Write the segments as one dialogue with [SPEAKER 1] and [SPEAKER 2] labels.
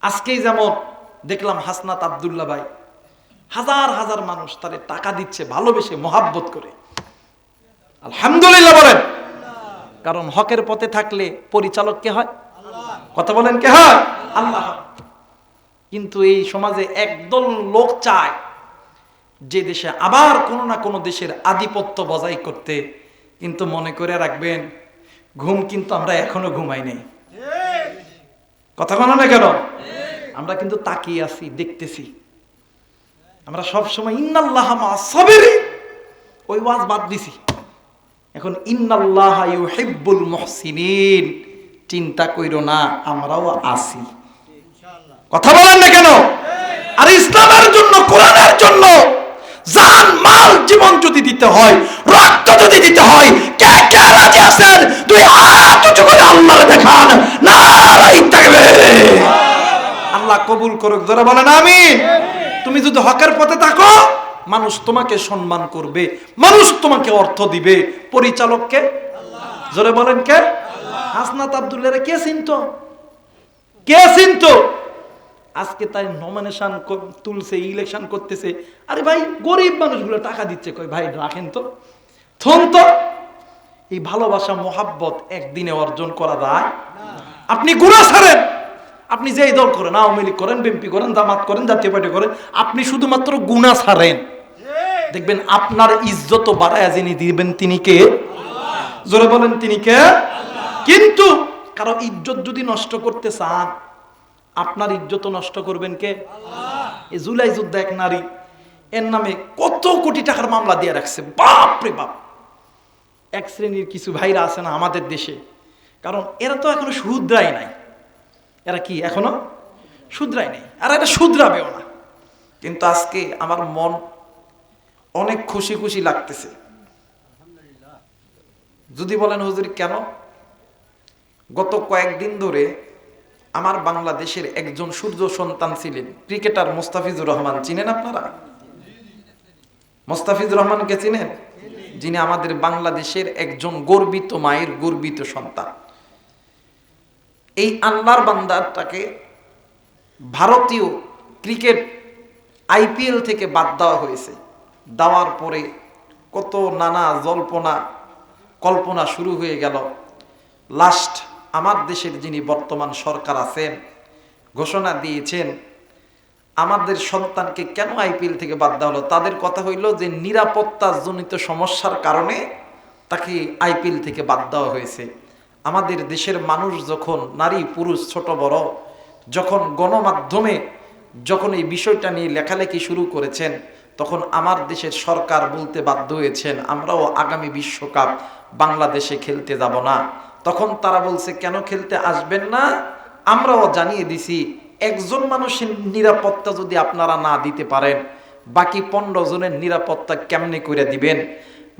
[SPEAKER 1] আজকেই যেমন দেখলাম হাসনাত আব্দুল্লাহ ভাই, হাজার হাজার মানুষ তারে টাকা দিচ্ছে ভালোবেসে মহাব্বত করে। আলহামদুলিল্লাহ বলেন। কারণ হকের পথে থাকলে পরিচালক কে হয়? কথা বলেন, কে হয়? আল্লাহ। কিন্তু এই সমাজে একদল লোক চায় যে দেশে আবার কোন না কোন দেশের আধিপত্য বজায় করতে। কিন্তু মনে করে রাখবেন, ঘুম কিন্তু আমরা এখনো ঘুমাই নাই। কথা বলো না কেন? আমরা কিন্তু তাকিয়ে আছি, দেখতেছি। আমরা সবসময় ইন্নাল্লাহা মা'আস সাবিরিন ওই ওয়াজ বাদ দিছি। এখন ইন্নাল্লাহা ইউহিব্বুল মুহসিনিন, চিন্তা কইরো না, আমরাও আছি। কথা বলেন না কেন? আর ইসলামের জন্য, কোরআনের জন্য জান মাল জীবন যদি দিতে হয়, রক্ত যদি দিতে হয়, কে কে রাজি আছেন? দুই হাত উঁচু করে আল্লাহকে দেখান। নারায়ে তাকবীর। আল্লাহ কবুল করুক, জোরে বলেন আমিন। তুমি যদি হকের পথে থাকো, মানুষ তোমাকে সম্মান করবে, মানুষ তোমাকে অর্থ দিবে। পরিচালককে জোরে বলেন কে? হাসনাত আব্দুল্লাহরে কে চিনতো? কে চিনতো? আজকে তাই নমিনেশন তুলছে, ইলেকশন করতেছে। আরে ভাই, গরিব মানুষগুলো টাকা দিচ্ছে, কই ভাই রাখেন তো, থন তো। এই ভালোবাসা মোহাব্বত একদিনে অর্জন করা যায়? আপনি গুনাহ ছাড়েন, আপনি যেই দল করেন, আওয়ামী লীগ করেন, বিএনপি করেন, জামাত করেন, জাতীয় পার্টি করেন, আপনি শুধুমাত্র গুনাহ ছাড়েন, দেখবেন আপনার ইজ্জত বাড়ায়া যিনি দিবেন তিনি কে? জোরে বলেন, তিনি কে? কিন্তু কারো ইজ্জত যদি নষ্ট করতে চান, আপনার ইজ্জত নষ্ট করবেন কে? এই জুলাই যুদ্ধ এক নারী, এর নামে কত কোটি টাকার মামলা দিয়ে রাখছে। বাপ রে বাপ। এক শ্রেণীর কিছু ভাইরা আছে না আমাদের দেশে, কারণ এরা তো এখনো শুধরাই নাই। এরা কি এখনো শুধরাই নাই, আর এটা শুধরাবেও না। কিন্তু আজকে আমার মন অনেক খুশি খুশি লাগতেছে। যদি বলেন হুজুর কেন? গত কয়েকদিন ধরে আমার বাংলাদেশের একজন সূর্য সন্তান ছিলেন, ক্রিকেটার মোস্তাফিজুর রহমান। চিনেন আপনারা মোস্তাফিজুর রহমানকে? চিনেন? যিনি আমাদের বাংলাদেশের একজন গর্বিত মায়ের গর্বিত সন্তান। এই আল্লাহর বান্দাটাকে ভারতীয় ক্রিকেট আইপিএল থেকে বাদ দেওয়া হয়েছে। দেওয়ার পরে কত নানা জল্পনা কল্পনা শুরু হয়ে গেল। লাস্ট আমার দেশের যিনি বর্তমান সরকার আছেন ঘোষণা দিয়েছেন আমাদের সন্তানকে কেন আইপিএল থেকে বাদ দেওয়া হলো। তাদের কথা হইল যে নিরাপত্তাজনিত সমস্যার কারণে তাকে আইপিএল থেকে বাদ দেওয়া হয়েছে। আমাদের দেশের মানুষ যখন, নারী পুরুষ ছোট বড়, যখন গণমাধ্যমে যখন এই বিষয়টা নিয়ে লেখালেখি শুরু করেছেন, তখন আমার দেশের সরকার বলতে বাধ্য হয়েছেন আমরাও আগামী বিশ্বকাপ বাংলাদেশে খেলতে যাব না। তখন তারা বলছে কেন খেলতে আসবেন না? আমরাও জানিয়ে দিছি একজন মানুষের নিরাপত্তা যদি আপনারা না দিতে পারেন, বাকি 15 জনের নিরাপত্তা কেমনে করে দিবেন?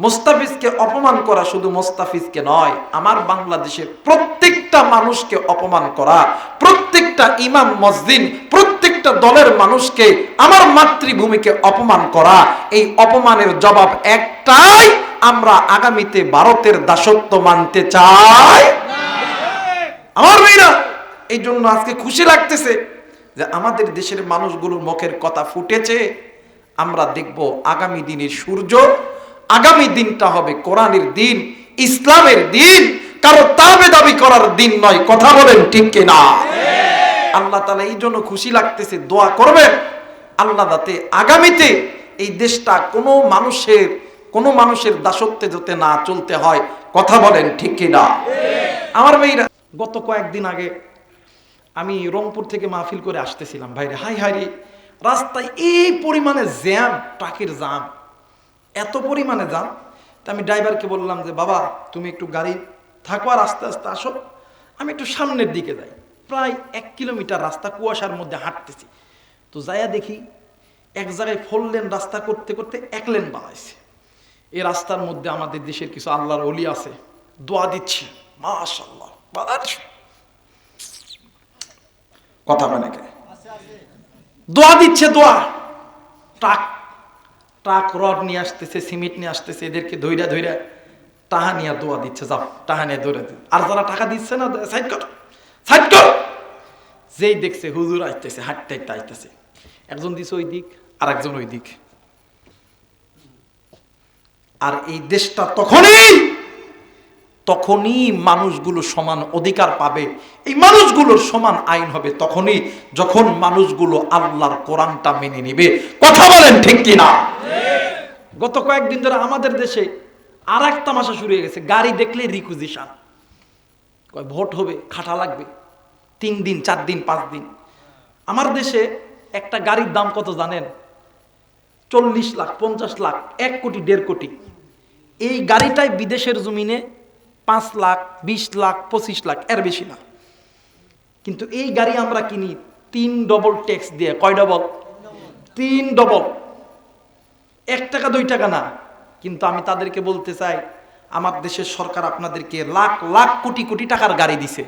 [SPEAKER 1] মোস্তাফিজকে অপমান করা শুধু মোস্তাফিজকে নয়, আমার বাংলাদেশের প্রত্যেকটা মানুষকে অপমান করা, প্রত্যেকটা ইমাম মসজিদ, প্রত্যেকটা দলের মানুষকে, আমার মাতৃভূমিকে অপমান করা, এই অপমানের জবাব একটাই, আমরা আগামীতে ভারতের দাসত্ব মানতে চাই। আমার ভাইরা, এই জন্য আজকে খুশি লাগতেছে যে আমাদের দেশের মানুষগুলোর মুখের কথা ফুটেছে। আমরা দেখব আগামী দিনের সূর্য, আগামী দিনটা হবে কোরআনের দিন, ইসলামের দিন, কারো তাবে দাবি করার দিন নয়। কথা বলেন ঠিক কিনা? আল্লাহ তাআলা এই জন্য খুশি লাগতেছে, দোয়া করবেন আল্লাহ যাতে আগামীতে এই দেশটা কোনো মানুষের দাসত্বে যাতে না চলতে হয়। কথা বলেন ঠিক কিনা? আমার ভাইরা, গত কয়েকদিন আগে আমি রংপুর থেকে মাহফিল করে আসতেছিলাম। ভাইরে হাই হাই রে, রাস্তায় এই পরিমাণে জ্যাম, ট্রাকের জ্যাম, এত পরিমাণে জ্যাম। তা আমি ড্রাইভারকে বললাম যে বাবা তুমি একটু গাড়ি থাকো আর আস্তে আস্তে আসো, আমি একটু সামনের দিকে যাই। প্রায় 1 কিলোমিটার রাস্তা কুয়াশার মধ্যে হাঁটতেছি। তো যাইয়া দেখি এক জায়গায় 4 লেন রাস্তা করতে করতে 1 লেন বানাইছে। এই রাস্তার মধ্যে আমাদের দেশের কিছু আল্লাহর ওলি আছে, দোয়া দিচ্ছি, মাশাআল্লাহ। কথা মানে দোয়া দিচ্ছে, দোয়া। ট্রাক রড নিয়ে আসতেছে, সিমেন্ট নিয়ে আসতেছে, এদেরকে ধইরা ধইরা টাকা নিয়ে দোয়া দিচ্ছে, যাও টাকা নিয়ে ধরে। আর যারা টাকা দিচ্ছে না, সাইড কর সাইড কর। যেই দেখছে হুজুর আসতেছে, হাঁটতে হাঁটতে আসতেছে, একজন দিছে ওই দিক আর একজন ওই দিক। আর এই দেশটা তখনই মানুষগুলো সমান অধিকার পাবে, এই মানুষগুলোর সমান আইন হবে তখনই যখন মানুষগুলো আল্লাহর কোরআনটা মেনে নেবে। কথা বলেন ঠিক কিনা? গত কয়েকদিন ধরে আমাদের দেশে আর এক তামাশা শুরু হয়ে গেছে, গাড়ি দেখলে রিকুইজিশন, ভোট হবে, খাটা লাগবে 3 দিন 4 দিন 5 দিন। আমার দেশে একটা গাড়ির দাম কত জানেন? 40 লাখ, 50 লাখ, 1 কোটি 1.5 কোটি। এই গাড়িটাই বিদেশের জমিনে 5 লাখ, 20 লাখ, 25 লাখ, এর বেশি না। কিন্তু এই গাড়ি আমরা কিনি 3 ডবল ট্যাক্স দিয়ে। কয় ডবল? 3 ডবল। 1 টাকা 2 টাকা না। কিন্তু আমি তাদেরকে বলতে চাই, আমার দেশের সরকার আপনাদেরকে লাখ লাখ কোটি কোটি টাকার গাড়ি দিছে,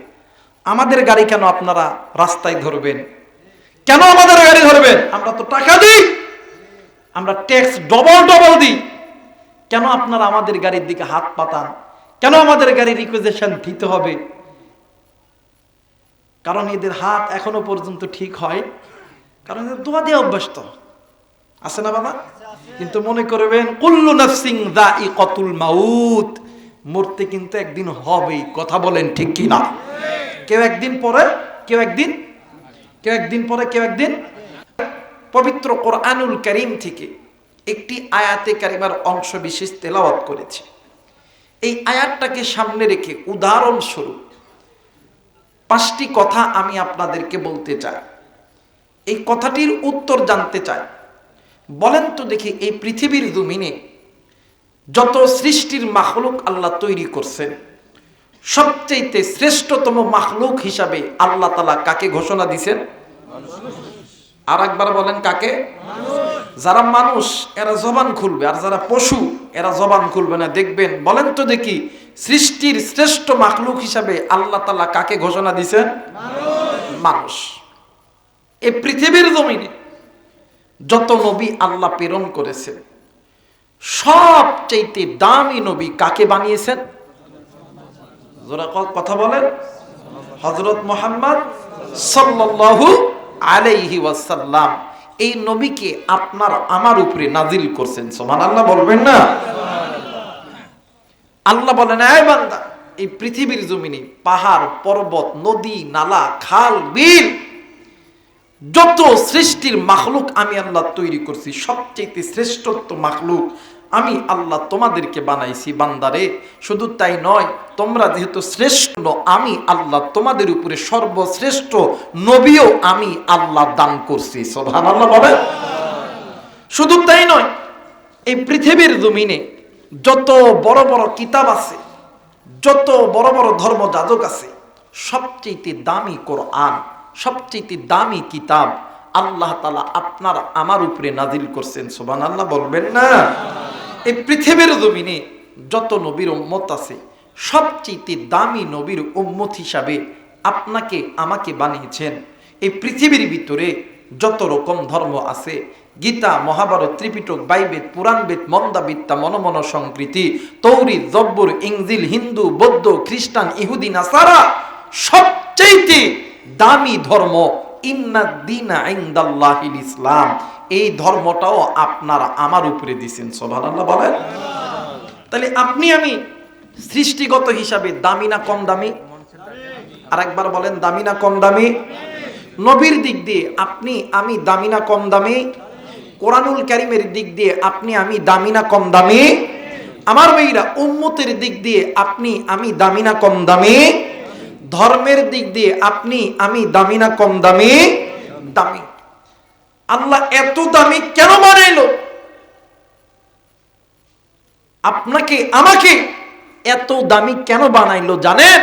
[SPEAKER 1] আমাদের গাড়ি কেন আপনারা রাস্তায় ধরবেন? কেন আমাদের গাড়ি ধরবেন? আমরা তো টাকা দিই, আমরা ট্যাক্স ডবল ডবল দিই, কেন আপনারা আমাদের গাড়ির দিকে হাত পাতান? কেন আমাদের গাড়ির রিকুইজিশন দিতে হবে? কারণ এদের হাত এখনো পর্যন্ত ঠিক হয়, কারণ এদের দোয়া দিয়ে অভ্যস্ত আছে না বাবা? কিন্তু মনে করবেন কুল্লু নাফসিন যায়িকাতুল মাউত, মরতে কিন্তু একদিন হবেই। কথা বলেন ঠিক কি না? কেউ একদিন পরে, কেউ একদিন পরে, কেউ একদিন। পবিত্র কোরআনুল কারীম থেকে একটি আয়াতে কারিমার অংশ বিশেষ তেলাওয়াত করেছি। এই আয়াতটাকে সামনে রেখে উদাহরণস্বরূপ 5টি কথা আমি আপনাদেরকে বলতে চাই। এই কথাটির উত্তর জানতে চাই। বলেন তো দেখি, এই পৃথিবীর জমিনে যত সৃষ্টির মাখলুক আল্লাহ তৈরি করছেন, সবচেয়ে শ্রেষ্ঠতম মাখলুক হিসাবে আল্লাহ তাআলা কাকে ঘোষণা দিয়েছেন? আর একবার বলেন, কাকে? যারা মানুষ এরা জবান খুলবে, আর যারা পশু এরা জবান খুলবে না। দেখবেন, বলেন তো দেখি, সৃষ্টির শ্রেষ্ঠ মাখলুক হিসাবে আল্লাহ তাআলা কাকে ঘোষণা দিয়েছেন? মানুষ। এই পৃথিবীর জমিনে যত নবী আল্লাহ প্রেরণ করেছেন, সবচেয়ে দামি নবী কাকে বানিয়েছেন? জোরা কথা বলেন, হযরত মুহাম্মদ সাল্লাল্লাহু আলাইহি ওয়াসাল্লাম। এই নবীকে আপনার আমার উপরে নাজিল করছেন। সুবহানাল্লাহ বলবেন না? আল্লাহ বলেন, এই বান্দা, এই পৃথিবীর জমিনে পাহাড়, পর্বত, নদী, নালা, খাল, বিল, যত সৃষ্টির মাখলুক আমি আল্লাহ তৈরি করছি, সবচেয়ে শ্রেষ্ঠত্ব মাখলুক আমি আল্লাহ তোমাদেরকে বানাইছি বান্দারে। শুধু তাই নয়, তোমরা যেহেতু শ্রেষ্ঠ, আমি আল্লাহ তোমাদের উপরে সর্বশ্রেষ্ঠ নবীও আমি আল্লাহ দান করছি। সুবহানাল্লাহ বলে। শুধু তাই নয়, এই পৃথিবীর জমিনে যত বড় বড় কিতাব আছে, যত বড় বড় ধর্মযাজক আছে, সবচেয়ে দামি কোরআন, সবচেয়ে দামি কিতাব আল্লাহ তাআলা আপনার আমার উপরে নাজিল করছেন। সুবহানাল্লাহ বলবেন না? এই পৃথিবীর জমিনে যত নবীর উম্মত আছে, সবচেয়ে দামি নবীর উম্মত হিসাবে আপনাকে আমাকে বানিয়েছেন। এই পৃথিবীর ভিতরে যত রকম ধর্ম আছে, গীতা, মহাভারত, ত্রিপিটক, বাইবেদ, পুরাণবেদ, মন্দাবিদ্যা, মনমন সংকৃতি, তৌরিত, জব্বুর, ইনজিল, হিন্দু, বৌদ্ধ, খ্রিস্টান, ইহুদি, নাসারা, সবচেয়ে দামি ধর্ম ইন্নাদ-দীনা ইনদাল্লাহিল ইসলাম, এই ধর্মটাও আপনার আমার উপরে দিয়েছেন। সুবহানাল্লাহ বলেন। তাহলে আপনি আমি সৃষ্টিগত হিসাবে দামি না কম দামি? আর একবার বলেন, দামি না কম দামি? নবীর দিক দিয়ে আপনি আমি দামি না কম দামি? কোরআনুল কারীমের দিক দিয়ে আপনি আমি দামি না কম দামি? আমার ভাইরা, উম্মতের দিক দিয়ে আপনি আমি দামি না কম দামি? ধর্মের দিক দিয়ে আপনি আমি দামি না কম দামি? দামি। আল্লাহ এত দামি কেন বানাইলো? আপনাকে আমাকে এত দামি কেন বানাইলো জানেন?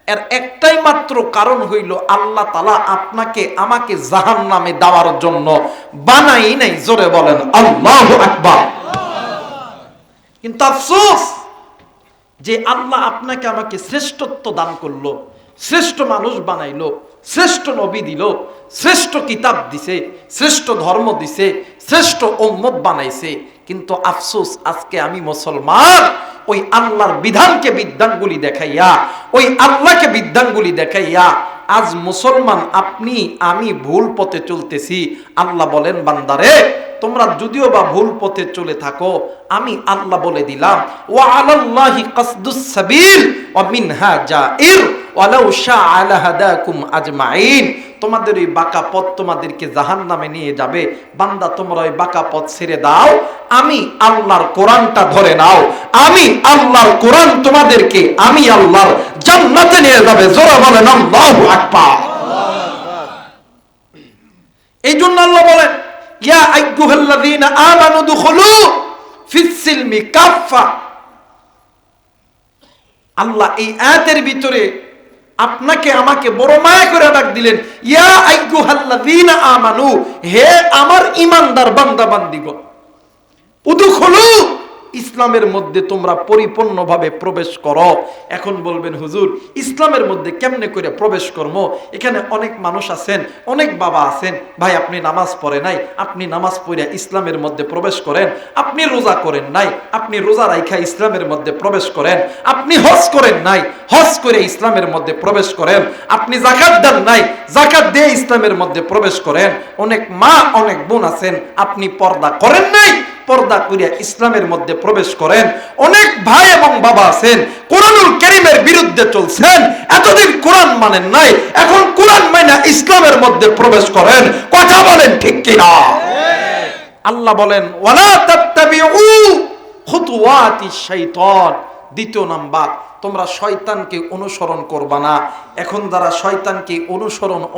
[SPEAKER 1] এর একটাই মাত্র কারণ হইল, আল্লাহ তাআলা আপনাকে আমাকে জাহান্নামে দেওয়ার জন্য বানাই নাই। জোরে বলেন আল্লাহু আকবার। কিন্তু আফসোস যে আল্লাহ আপনাকে আমাকে শ্রেষ্ঠত্ব দান করলো, শ্রেষ্ঠ মানুষ বানাইলো, শ্রেষ্ঠ নবী দিল, শ্রেষ্ঠ কিতাব দিছে, শ্রেষ্ঠ ধর্ম দিছে, শ্রেষ্ঠ উম্মত বানাইছে। কিন্তু আফসোস, আজকে আমি মুসলমান ওই আল্লাহর বিধানকে বিধানগুলি দেখাইয়া, ওই আল্লাহকে বিধানগুলি দেখাইয়া আজ মুসলমান আপনি আমি ভুল পথে চলতেছি, আল্লাহ বলেন বান্দারে তোমরা যদিও বা ভুল পথে চলে থাকো, আমি আল্লাহ বলে দিলাম ওয়া আলাল্লাহি কাসদুস সাবিল ওয়া মিনহা জাইর ওয়ালাউ শাআ লাহাদাকুম আজমাইন। তোমাদের ওই বাঁকা পথ তোমাদেরকে জাহান্নামে নিয়ে যাবে, বান্দা তোমরা ওই বাঁকা পথ ছেড়ে দাও, আমি আল্লাহর কোরআনটা ধরে নাও, আমি আল্লাহর কোরআন তোমাদেরকে আমি আল্লাহর জান্নাতে নিয়ে যাবে। জোরে বলেন আল্লাহু আকবার। এই জন্য আল্লাহ বলেন ইয়া আইয়ুহাল্লাযীনা আমানু দুখুলু ফিস সিলমি কাফা। আল্লাহ এই আয়াতের ভিতরে আপনাকে আমাকে বড় মায়া করে ডাক দিলেন, ইয়া আইয়ুহাল্লাযীনা আমানু, হে আমার ঈমানদার বান্দা বান্দীগণ, উদখুলু, ইসলামের মধ্যে তোমরা পরিপূর্ণভাবে প্রবেশ করো। এখন বলবেন হুজুর ইসলামের মধ্যে কেমনে করে প্রবেশ করবো? এখানে অনেক মানুষ আছেন, অনেক বাবা আছেন, ভাই আপনি নামাজ পড়ে নাই, আপনি নামাজ পড়ে ইসলামের মধ্যে প্রবেশ করেন, আপনি রোজা করেন নাই, আপনি রোজা রাইখা ইসলামের মধ্যে প্রবেশ করেন, আপনি হজ করেন নাই, হজ করে ইসলামের মধ্যে প্রবেশ করেন, আপনি যাকাত দেন নাই, যাকাত দিয়ে ইসলামের মধ্যে প্রবেশ করেন। অনেক মা অনেক বোন আছেন, আপনি পর্দা করেন নাই, পর্দা করিয়া ইসলামের মধ্যে প্রবেশ করেন। অনেক ভাই এবং বাবা আছেন কোরআনুল কারীমের বিরুদ্ধে চলছেন, এতদিন কোরআন মানেন নাই, এখন কোরআন মাইনা ইসলামের মধ্যে প্রবেশ করেন। কথা বলেন ঠিক কিনা? আল্লাহ বলেন ওয়ালা তাত্তাবিউ খুতুওয়াতিশ শাইতান। দ্বিতীয় নাম্বার, তোমরা শয়তানকে অনুসরণ করবা না। এখন যারা শয়তানকে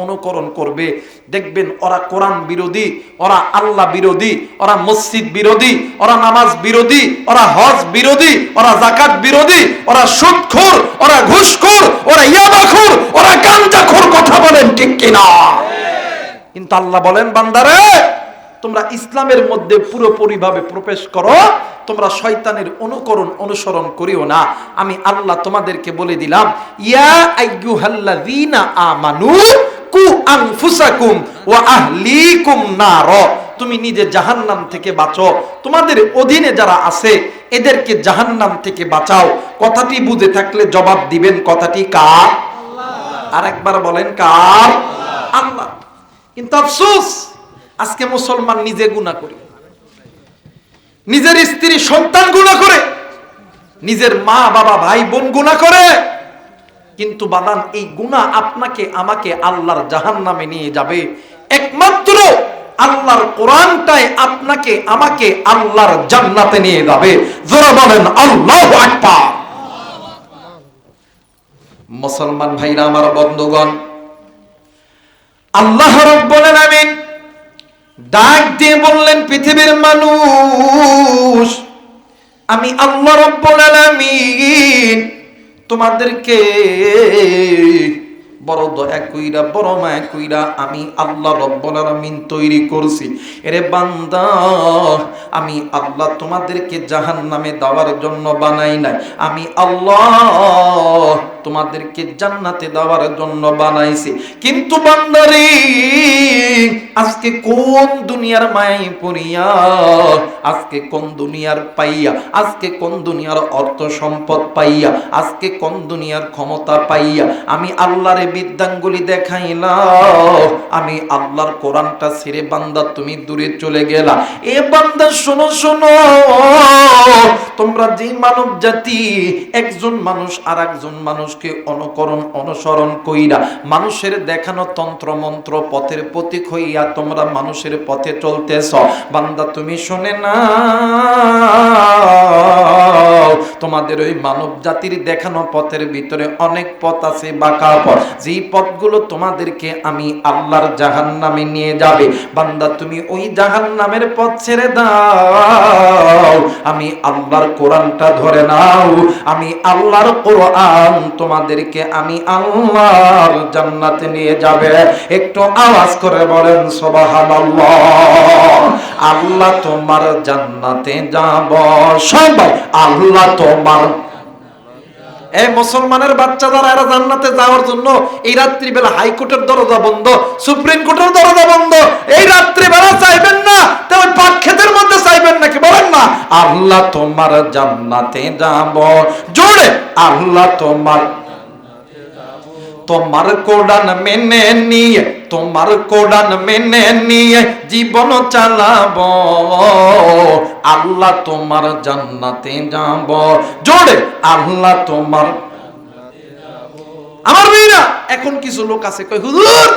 [SPEAKER 1] অনুকরণ করবে, দেখবেন ওরা কোরআন বিরোধী, ওরা আল্লাহ বিরোধী, ওরা মসজিদ বিরোধী, ওরা নামাজ বিরোধী, ওরা হজ বিরোধী, ওরা যাকাত বিরোধী, ওরা সুদখোর, ওরা ঘুষখোর, ওরা ইয়াবাখোর, ওরা গাঞ্জাখোর। কথা বলেন ঠিক কিনা? কিন্তু আল্লাহ বলেন বান্দারে তোমরা ইসলামের মধ্যে পুরোপুরিভাবে প্রবেশ করো, তোমরা শয়তানের অনুসরণ করিও না। আমি আল্লাহ তোমাদেরকে বলে দিলাম ইয়া আইয়ুহাল্লাযীনা আমানু কু আনফুসাকুম ওয়া আহলিকুম নার। তুমি নিজে জাহান্নাম থেকে বাঁচো, তোমাদের অধীনে যারা আছে এদেরকে জাহান্নাম থেকে বাঁচাও। কথাটি বুঝে থাকলে জবাব দিবেন কথাটি কার? আল্লাহ। আরেকবার বলেন কার? আল্লাহ। কিন্তু আফসোস আজকে মুসলমান নিজে গুনাহ করে, নিজের স্ত্রী সন্তান গুনাহ করে, নিজের মা বাবা ভাই বোন গুনাহ করে, কিন্তু বাদান এই গুনাহ আপনাকে আমাকে আল্লাহর জাহান্নামে নিয়ে যাবে। একমাত্র আল্লাহর কোরআনটাই আপনাকে আমাকে আল্লাহর জান্নাতে নিয়ে যাবে। জোরে বলেন আল্লাহু আকবার। মুসলমান ভাইরা আমার বন্ধুগণ, আল্লাহ রাব্বুল আলামিন ডাক দিয়ে বললেন পৃথিবীর মানুষ, আমি আল্লাহ রাব্বুল আলামিন তোমাদেরকে বড় দয়া কইরা বড় মায়া কইরা আমি আল্লাহ রাব্বুল আলামিন তৈরি করছি। এরে বান্দা, আমি আল্লাহ তোমাদেরকে জাহান্নামে দেওয়ার জন্য বানাই নাই, আমি আল্লাহ তোমাদেরকে জান্নাতে দেওয়ার জন্য বানাইছি। কিন্তু বান্দারে আজকে কোন দুনিয়ার মায়ায় পড়িয়া, আজকে কোন দুনিয়ার পাইয়া, আজকে কোন দুনিয়ার অর্থ সম্পদ পাইয়া, আজকে কোন দুনিয়ার ক্ষমতা পাইয়া আমি আল্লাহরে বিদ্যাঙ্গুলি দেখাইলাম, আমি আল্লাহর কোরআনটা ছেড়ে বান্দা তুমি দূরে চলে গেলা। এ বান্দা শোনো শোনো, তোমরা যে মানব জাতি একজন মানুষ আর একজন মানুষকে অনুসরণ কইরা মানুষের দেখানো তন্ত্র মন্ত্র পথের প্রতীক হইয়া তোমরা মানুষের পথে চলতেছ, বান্দা তুমি শুনে না, তোমাদের ওই মানব জাতির দেখানো পথের ভিতরে অনেক পথ আছে, বাঁকা পথ, যেই পথগুলো তোমাদেরকে আমি আল্লাহর জাহান্নামে নিয়ে যাবে। বান্দা তুমি ওই জাহান্নামের পথ ছেড়ে দাও, আমি আল্লাহর কোরআনটা ধরে নাও, আমি আল্লাহর কোরআন তোমাদেরকে আমি আল্লাহর জান্নাতে নিয়ে যাবে। একটু আওয়াজ করে বলেন সুবহানাল্লাহ। আল্লাহ তোমার জান্নাতে যাব, সবাই আল্লাহ তোমার। এই মুসলমানের বাচ্চা যারা এরা জান্নাতে যাওয়ার জন্য এই রাত্রিবেলা হাইকোর্টের দরজা বন্ধ, সুপ্রিম কোর্টের দরজা বন্ধ, এই রাত্রিবেলা চাইবেন না তো ওই পাক ক্ষেতের মধ্যে চাইবেন নাকি? বলেন না আল্লাহ তোমার জান্নাতে যাব, জোরে আল্লাহ তোমার। তোমার কোরআন মেনে নিয়ে, তোমার কোরআন মেনে নিয়ে জীবন চালাবো, আল্লাহ তোমার জান্নাতে যাব। জোরে আল্লাহ তোমার। আমার মেয়েরা, এখন কিছু লোক আছে কয় হুজুর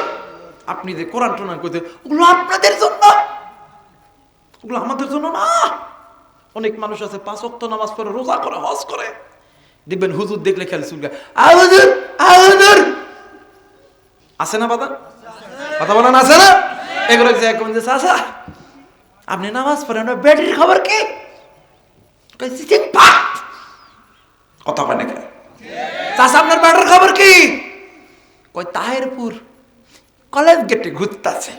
[SPEAKER 1] আপনি যে কোরআন টোরআন কইতে, ওগুলো আপনাদের জন্য, ওগুলো আমাদের জন্য না। অনেক মানুষ আছে 5 ওয়াক্ত নামাজ পড়ে, রোজা করে, হজ করে, দেখবেন হুজুর দেখলে খেলে চুলকা হুজুর হুজুর। আছে না বাবা? কথা বলেন আছে না? এগুলো যে এখন যে চাচা আপনি নামাজ পড়েন, ব্যাটির খবর কি? কথা বলে না চাচা আপনার ব্যাটার খবর কি? কই তাহেরপুর কলেজ গেটে ঘুরতেছে।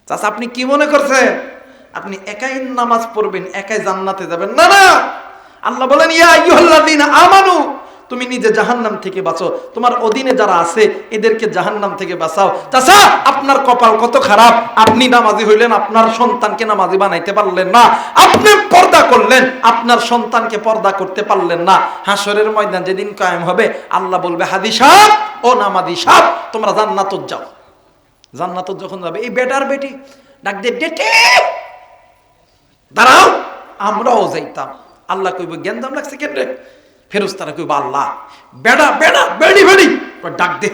[SPEAKER 1] চাচা আপনি কি মনে করছেন আপনি একাই নামাজ পড়বেন, একাই জান্নাতে যাবেন? না না, আল্লাহ বলেন ইয়া আইয়ুহাল্লাযীনা আমানু, তুমি নিজে জাহান্নাম থেকে বাঁচো, তোমার অধীনে যারা আছে এদেরকে জাহান্নাম থেকে বাঁচাও। চাচা আপনার কপাল কত খারাপ, আপনি নামাজি হইলেন, আপনার সন্তানকে নামাজি বানাইতে পারলেন না। আপনি পর্দা করলেন, আপনার সন্তানকে পর্দা করতে পারলেন না। হাসরের ময়দান যেদিন কায়েম হবে, আল্লাহ বলবে হাদি সাহেব ও নামাজি সাহেব তোমরা জান্নাতে যাও। জান্নাতে যখন যাবে, এই বেটার বেটি ডাক দিয়ে ডেটে দাঁড়াও, আমরাও যাইতাম। আল্লাহ কইব জ্ঞানদাম লাগছে কেন রে? ফেরেশতারা কইব আল্লাহ বেড়া বেড়া বেড়ি বেড়ি, ডাক দে।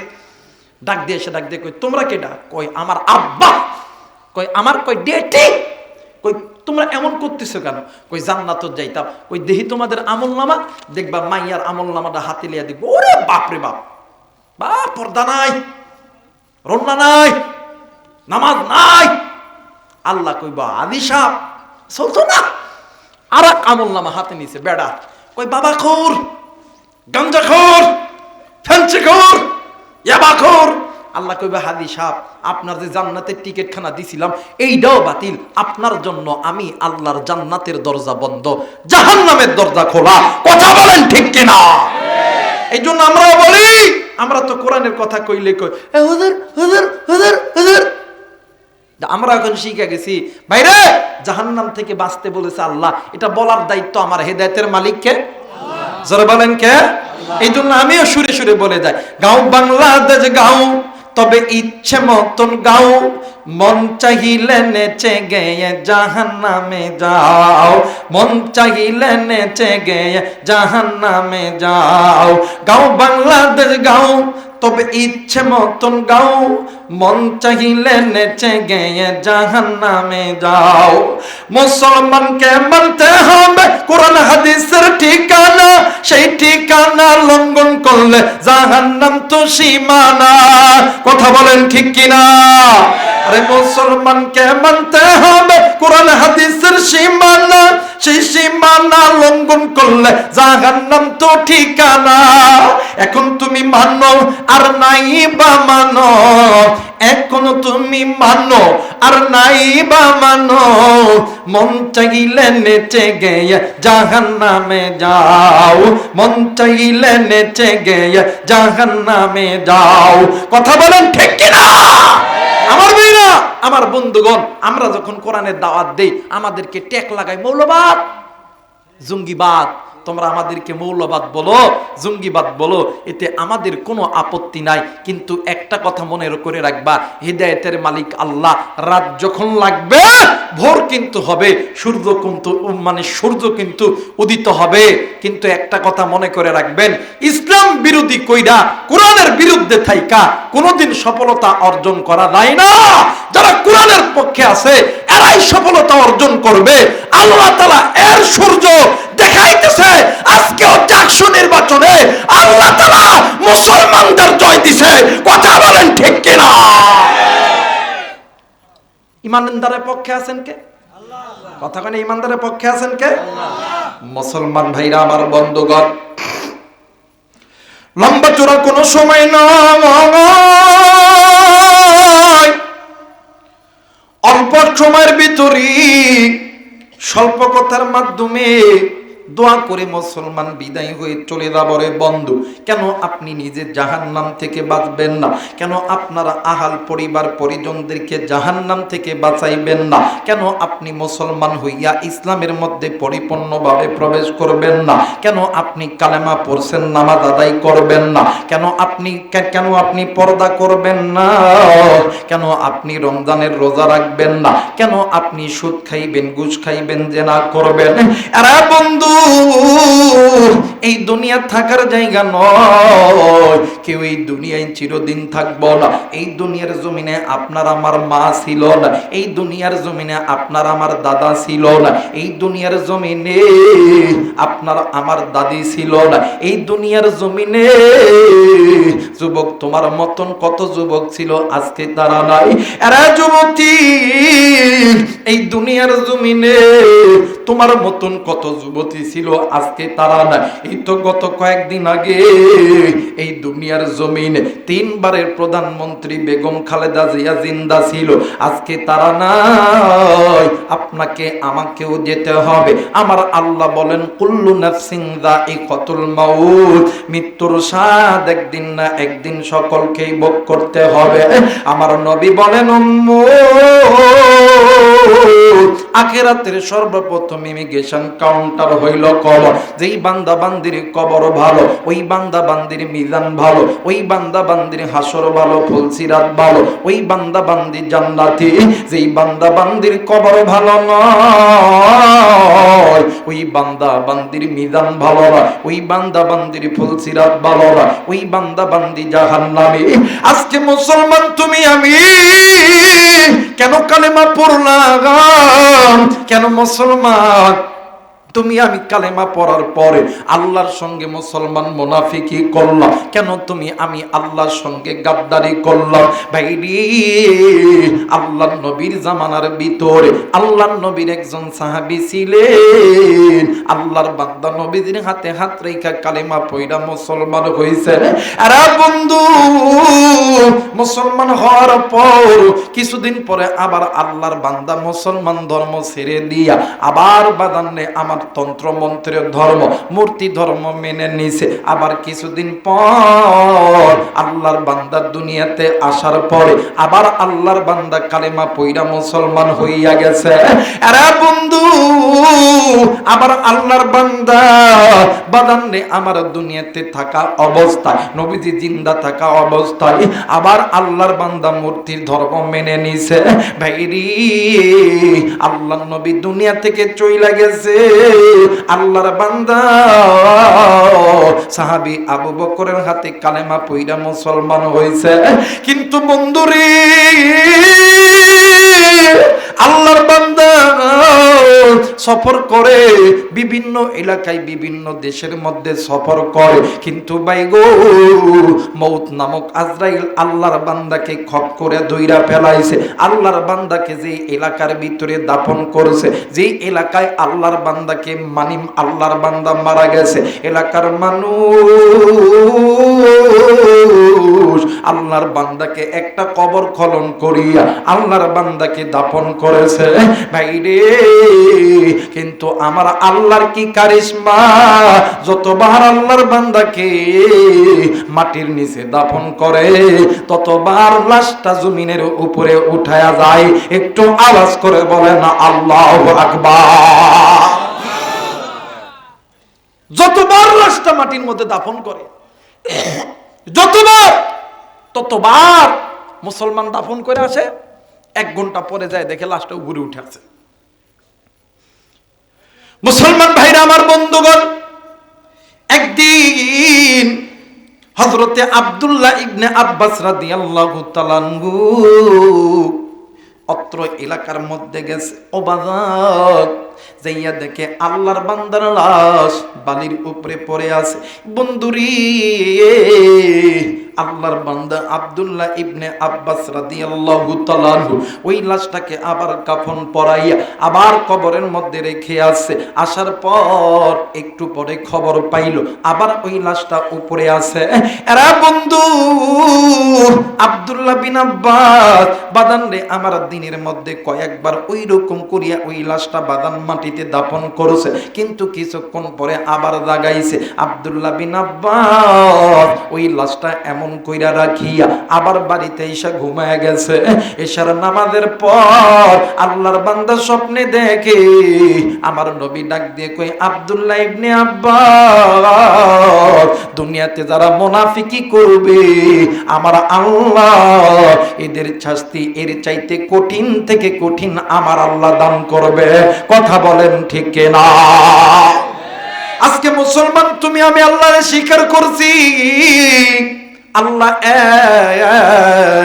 [SPEAKER 1] ডাক দিয়ে এসে ডাক দিয়ে কই তোমরা কেডা? কই আমার আব্বা। কই আমার? কই ডেটি। কই তোমরা এমন করতেছো কেন? কই জান্নাতে যাইতাম। কই দেখি তোমাদের আমলনামা, দেখবা মাইয়ার আমলনামাটা হাতে লিয়া দেখবো, ওরে বাপ রে বাপ, বা পর্দা নাই, রন্না নাই, নামাজ নাই। আল্লাহ কইবা আদি সাহেব চলতো না। আর এক আমলনামা হাতে নিছে বেড়া, কই বাবা খোর, গাঞ্জা খোর, ফ্যান্সি খোর, ইয়াবা খোর। আল্লাহ কইবা হাদি সাহেব আপনার যে জান্নাতের টিকিট খানা দিছিলাম এইটাও বাতিল, আপনার জন্য আমি আল্লাহর জান্নাতের দরজা বন্ধ, জাহান্নামের দরজা খোলা। কথা বলেন ঠিক কিনা? এই জন্য আমরাও বলি, আমরা তো কোরআনের কথা কইলে কই হুজুর হুজুর হুজুর হুজুর। আমরা এখন শিখে গেছি ভাইরে, জাহান্নাম থেকে বাঁচতে বলেছে আল্লাহ, এটা বলার দায়িত্ব আমার। হেদায়েতের মালিক কে? জোরে বলেন কে? এই জন্য আমিও সুরে সুরে বলে যাই, গাও বাংলাদেশ গাও, তবে ইচ্ছে মতন গাও, মন চাহিলে নেচে গেয়ে জাহান্নামে যাও, মন চাহিলে নেচে গেয়ে জাহান্নামে যাও। গাও বাংলাদেশ গাও, তবে ইচ্ছে মতন গাও, মন চাহিলে নেচে গেয়ে জাহান্নামে যাও। মুসলমানকে মানতে হবে কোরআন হাদিসের ঠিকানা, সেই ঠিকানা লঙ্ঘন করলে জাহান্নাম তো সীমানা। কথা বলেন ঠিক কিনা? আরে মুসলমানকে মানতে হবে কোরআন হাদিসের সীমানা, সেই সীমানা লঙ্ঘন করলে জাহান্নাম তো ঠিকানা। এখন তুমি মানো আর নাই বা মানো, এখন তুমি মানো আর নাই বা মানো, মন চাইলে নেচে গেয়ে জাহান্নামে যাও, মন চাইলে নেচে গেয়ে জাহান্নামে যাও। কথা বলেন ঠিক কিনা? আমার ভাইরা, আমার বন্ধুগণ, আমরা যখন কোরআনের দাওয়াত দেই আমাদেরকে ট্যাগ লাগাই মৌলবাদ, জঙ্গিবাদ। তোমরা আমাদেরকে মৌলবাদ বলো, জঙ্গিবাদ বলো, এতে আমাদের কোনো আপত্তি নাই। কিন্তু একটা কথা মনে করে রাখবা, হিদায়াতের মালিক আল্লাহ। রাত যখন লাগবে ভোর কিন্তু হবে, সূর্য কিন্তু উদিত হবে। কিন্তু একটা কথা মনে করে রাখবেন, ইসলাম বিরোধী কইরা কোরআনের বিরুদ্ধে থাইকা কোনোদিন সফলতা অর্জন করা যায় না। যারা কোরআনের পক্ষে আছে এরাই সফলতা অর্জন করবে। আল্লাহ তাআলা এর সূর্য দেখাইতেছে। আজকেও ডাকসু নির্বাচনে আল্লাহ তাআলা মুসলমানদের জয় দিছে। কথা বলেন ঠিক কিনা? ইমানদারের পক্ষে আছেন কে? আল্লাহ। কথা কেন ইমানদারের পক্ষে আছেন কে? আল্লাহ। মুসলমান ভাইরা আমার বন্ধুগণ, লম্বা চূড়া কোনো সময় নয়, অল্প সময়ের ভিতরে স্বল্প কথার মাধ্যমে দোয়া করে মুসলমান বিদায় হয়ে চলে যাব রে বন্ধু। কেন আপনি নিজে জাহান্নাম থেকে বাঁচবেন না? কেন আপনারা আহাল পরিবার পরিজনদেরকে জাহান্নাম থেকে বাঁচাইবেন না? কেন আপনি মুসলমান হইয়া ইসলামের মধ্যে পরিপূর্ণভাবে প্রবেশ করবেন না? কেন আপনি কালেমা পড়ছেন, নামাজ আদায় করবেন না? কেন আপনি পর্দা করবেন না? কেন আপনি রমজানের রোজা রাখবেন না? কেন আপনি সুদ খাইবেন, ঘুষ খাইবেন, জেনা করবেন? আরে বন্ধু, এই দুনিয়া থাকার জায়গা নয়। কেউ এই দুনিয়ায় চিরদিন থাকবো না। এই দুনিয়ার জমিনে আপনার আমার মা ছিল না, এই দুনিয়ার জমিনে আপনার আমার দাদা ছিল না, এই দুনিয়ার জমিনে আপনার আমার দাদি ছিল না, এই দুনিয়ার জমিনে যুবক তোমার মতন কত যুবক ছিল, আজকে তারা নাই। এরা যুবতী, এই দুনিয়ার জমিনে তোমার মতন কত যুবতী ছিল, আজকে তারা নাই। এই তো গত কয়েকদিন আগে এই দুনিয়ার জমিনে 3 বারের প্রধানমন্ত্রী বেগম খালেদা জিয়া জিন্দা ছিল, আজকে তারা নাই। আপনাকে আমাকেও যেতে হবে। আমার আল্লাহ বলেন কুল্লু নাফসিন যায়িকাতুল মাউত, মৃত্যুর স্বাদ একদিন না একদিন সকলকেই ভোগ করতে হবে। আমার নবী বলেন আখিরাতের সর্বপ্রথম ইমিগ্রেশন কাউন্টার হইল কবর। যেই বান্দা বান্দির কবর ভালো, ওই বান্দা বান্দির মিজান ভালো, ওই বান্দা বান্দির হাসর ভালো, ফুলসিরাত ভালো, ওই বান্দা বান্দি জান্নাতি। যেই বান্দা বান্দির কবর ভালো নয়, ওই বান্দা বান্দির মিজান ভালো না, ওই বান্দা বান্দির ফুলসিরাত ভালো না, ওই বান্দা বান্দি জাহান্নামী। আজকে মুসলমান তুমি আমি কেন কালেমা পড়লাম? কেন মুসলমান তুমি আমি কালেমা পড়ার পরে আল্লাহর সঙ্গে মুসলমান মুনাফিকি করলাম? কেন তুমি আমি আল্লাহর সঙ্গে গাদ্দারি করলাম? ভাইরি, আল্লাহর নবীর জামানার ভিতরে আল্লাহর নবীর একজন সাহাবী ছিলেন, আল্লাহর বান্দা নবীর হাতে হাত রেখা কালেমা পড়া মুসলমান হইছে। আরে বন্ধু, মুসলমান হওয়ার পর কিছুদিন পরে আবার আল্লাহর বান্দা মুসলমান ধর্ম ছেড়ে দিয়া আবার বাদান্নে আমার তন্ত্র মন্ত্রের ধর্ম, মূর্তি ধর্ম মেনে নিছে। আবার কিছুদিন পর আল্লাহর বান্দা দুনিয়াতে আসার পরে আবার আল্লাহর বান্দা কালেমা পয়রা মুসলমান হইয়া গেছে। আরে বন্ধু, আবার আল্লাহর বান্দা বাদান্নে আমার দুনিয়াতে থাকা অবস্থায়, নবীজি জিন্দা থাকা অবস্থায় আবার আল্লাহর বান্দা মূর্তির ধর্ম মেনে নিছে। ভাইরি, আল্লাহর নবী দুনিয়া থেকে চইলা গেছে, আল্লাহর বান্দা সাহাবী আবু বকরের হাতে কালেমা পয়রা মুসলমান হইছে। কিন্তু বন্ধুরে, আল্লাহর বান্দা সফর করে বিভিন্ন এলাকায়, বিভিন্ন দেশের মধ্যে সফর করে, কিন্তু ভাই গো, মউত নামক আজরাইল আল্লাহর বান্দাকে খপ করে ধইরা ফেলাইছে। আল্লাহর বান্দাকে যে এলাকার ভিতরে দাফন করেছে, যে এলাকায় আল্লাহর বান্দাকে আল্লাহর বান্দা মারা গেছে, এলাকার মানুষ আল্লাহর বান্দাকে একটা কবর খনন করিয়া আল্লাহর বান্দাকে দাফন করেছে। ভাইরে, কিন্তু আমার আল্লাহর কি কারিশমা, যতবার আল্লাহর বান্দাকে মাটির নিচে দাফন করে ততবার লাশটা জমিনের উপরে উঠায়া যায়। একটু আওয়াজ করে বলে না আল্লাহু আকবার। যতবার লাশটা মাটির মধ্যে দাফন করে, ততবার মুসলমান দাফন করে আসে। 1 ঘন্টা পরে যায়, দেখে লাশটা উপরে উঠে আছে। মুসলমান ভাইরা আমার, বন্ধুগণ, একদিন হযরতে আব্দুল্লাহ ইবনে আব্বাস রাদিয়াল্লাহু তাআলা আনহু অত্র এলাকার মধ্যে গেছে। অবাক যাইয়া দেখে আল্লাহর বান্দার লাশ বালির উপরে পড়ে আছে। বন্ধুরি, আল্লাহর বান্দা আব্দুল্লাহ ইবনে আব্বাস রাদিয়াল্লাহু তাআলা আনহু ওই লাশটাকে আবার কাফন পরাইয়া আবার কবরের মধ্যে রেখে আসছে। আসার পর একটু পরে খবর পাইল আবার ওই লাশটা উপরে আছে। এরা বন্ধু, আব্দুল্লাহ বিন আব্বাস বাদান রে আমার দিনের মধ্যে কয়েকবার ওই রকম করিয়া ওই লাশটা বাদান মাটিতে দাফন করেছে, কিন্তু কিছুক্ষণ পরে আবার জাগাইছে। আব্দুল্লাহ বিন আব্বাস ওই লাশটা এমন কইরা রাখিয়া আবার বাড়িতে এসে ঘুমায় গেছে। এশার নামাজের পর আল্লাহর বান্দা স্বপ্নে দেখে আমার নবী ডাক দিয়ে কই, আব্দুল্লাহ ইবনে আব্বাস, দুনিয়াতে যারা মুনাফিকি করবে আমার আল্লাহ এদের শাস্তি এর চাইতে কঠিন থেকে কঠিন আমার আল্লাহ দান করবে। কথা বলেন ঠিক কিনা? আজকে মুসলমান তুমি আমি আল্লাহরে স্বীকার করছি, আল্লাহ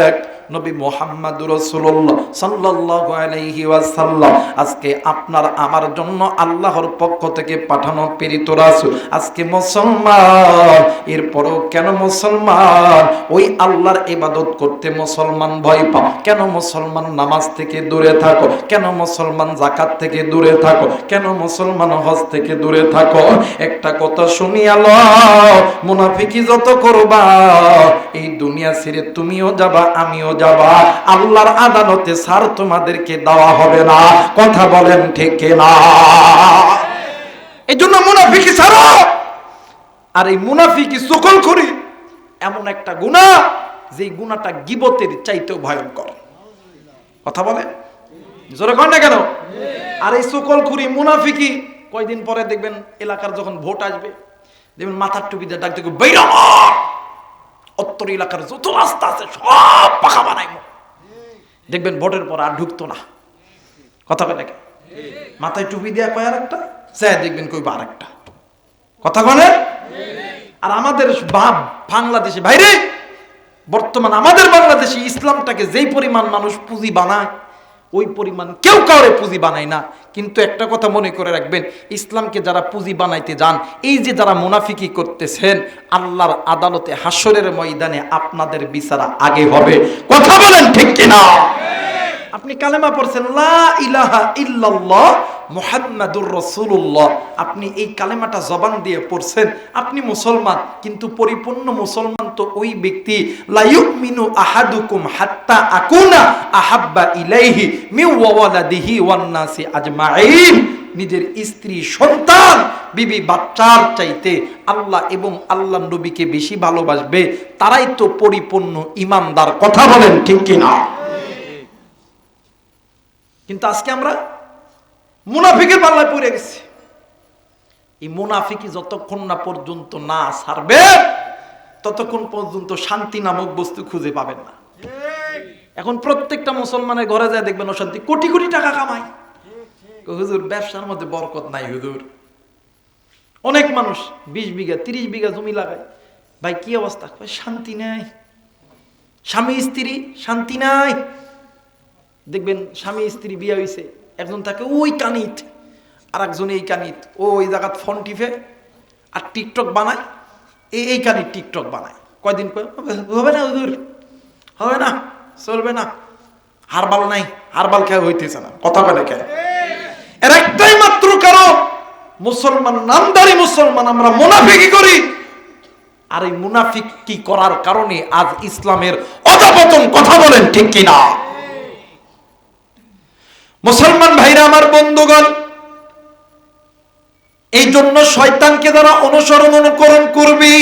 [SPEAKER 1] এক, নবী মুহাম্মদুর রাসূলুল্লাহ সাল্লাল্লাহু আলাইহি ওয়াসাল্লাম আজকে আপনার আমার জন্য আল্লাহর পক্ষ থেকে পাঠানো প্রেরিত রাসূল। আজকে মুসলমান, এরপরও কেন মুসলমান ওই আল্লাহর ইবাদত করতে মুসলমান ভয় পাও? কেন মুসলমান নামাজ থেকে দূরে থাকো? কেন মুসলমান যাকাত থেকে দূরে থাকো? কেন মুসলমান হজ থেকে দূরে থাকো? একটা কথা শুনিয়া লও, মুনাফিকি যত করবা এই দুনিয়া ছেড়ে তুমিও যাবা আমিও যাবা, আল্লাহর আদালতে ছাড় তোমাদেরকে দেওয়া হবে না। কথা বলেন ঠিক কিনা? এই জন্য মুনাফিকি ছাড়ো। আর এই মুনাফিকি চকলখড়ি এমন একটা গুনাহ, যে গুনাহটা গীবতের চাইতেও ভয়ঙ্কর। কথা বলেন, জোরে কন না কেন? আর এই চকলখড়ি মুনাফিকি কয়দিন পরে দেখবেন এলাকার যখন ভোট আসবে, দেখবেন মাথার টুপি দিয়ে ডাক দেখবে, বাইরা উত্তর এলাকার যত রাস্তা আছে সব পাকা বানাইবো। দেখবেন ভোটের পর আর ঢুকতো না। কথা বলে নাকি? মাথায় টুপি দেয়া কয় আর একটা, সে দেখবেন কইবা আর একটা। কথা বলে। আর আমাদের বাংলাদেশে ভাইরে, বর্তমান আমাদের বাংলাদেশে ইসলামটাকে যেই পরিমাণ মানুষ পুঁজি বানায় ওই পরিমাণ কেউ কাউরে পুঁজি বানায় না। কিন্তু একটা কথা মনে করে রাখবেন, ইসলামকে যারা পুঁজি বানাইতে যান, এই যে যারা মুনাফিকি করতেছেন, আল্লাহর আদালতে হাসরের ময়দানে আপনাদের বিচার আগে হবে। কথা বলেন ঠিক কিনা? আপনি কালেমা পড়ছেন লা ইলাহা ইল্লাল্লাহ মুহাম্মাদুর রাসূলুল্লাহ, আপনি এই কালেমাটা জবান দিয়ে পড়ছেন, আপনি মুসলমান। কিন্তু পরিপূর্ণ মুসলমান তো ওই ব্যক্তি, লা ইউমিনু আহাদুকুম হাত্তা আকুনা আহাব্বা ইলাইহি মিন ওয়ালাদিহি ওয়ান নাসি আজমাইন, নিজের স্ত্রী সন্তান বিবি বাচ্চার চাইতে আল্লাহ এবং আল্লাহর নবীকে বেশি ভালোবাসবে, তারাই তো পরিপূর্ণ ঈমানদার। কথা বলেন ঠিক কিনা? কিন্তু আজকে আমরা মুনাফিকের পাল্লায় পড়ে গেছি। এই মুনাফিকি যতক্ষণ না পর্যন্ত না ছাড়বে ততক্ষণ পর্যন্ত শান্তি নামক বস্তু খুঁজে পাবেন না। এখন প্রত্যেকটা মুসলমানের ঘরে যায় দেখবেন অশান্তি, কোটি কোটি টাকা কামায়। হুজুর ব্যবসার মধ্যে বরকত নাই হুজুর। অনেক মানুষ 20 বিঘা 30 বিঘা জমি লাগায়, ভাই কি অবস্থা? শান্তি নাই, স্বামী স্ত্রী শান্তি নাই। দেখবেন স্বামী স্ত্রী বিয়ে হয়েছে, একজন থাকে ওই কানিত, আর একজন এই কানিত, ওই জায়গাত ফোন টিপে আর টিকটক বানায়, এই কানিত টিকটক বানায়। কয়দিন হবে না হুজুর, হবে না, চলবে না, হারবাল নাই, হারবাল খেয়ে হইতেছে না। কথা বলে কেন? এর একটাই মাত্র কারণ, মুসলমান নামদারি মুসলমান আমরা মুনাফিকি করি। আর এই মুনাফিকি করার কারণে আজ ইসলামের অধঃপতন। কথা বলেন ঠিক কিনা? মুসলমান ভাইরা আমার, বন্ধুগণ, এই জন্য শয়তানকে যারা অনুসরণ অনুকরণ করবে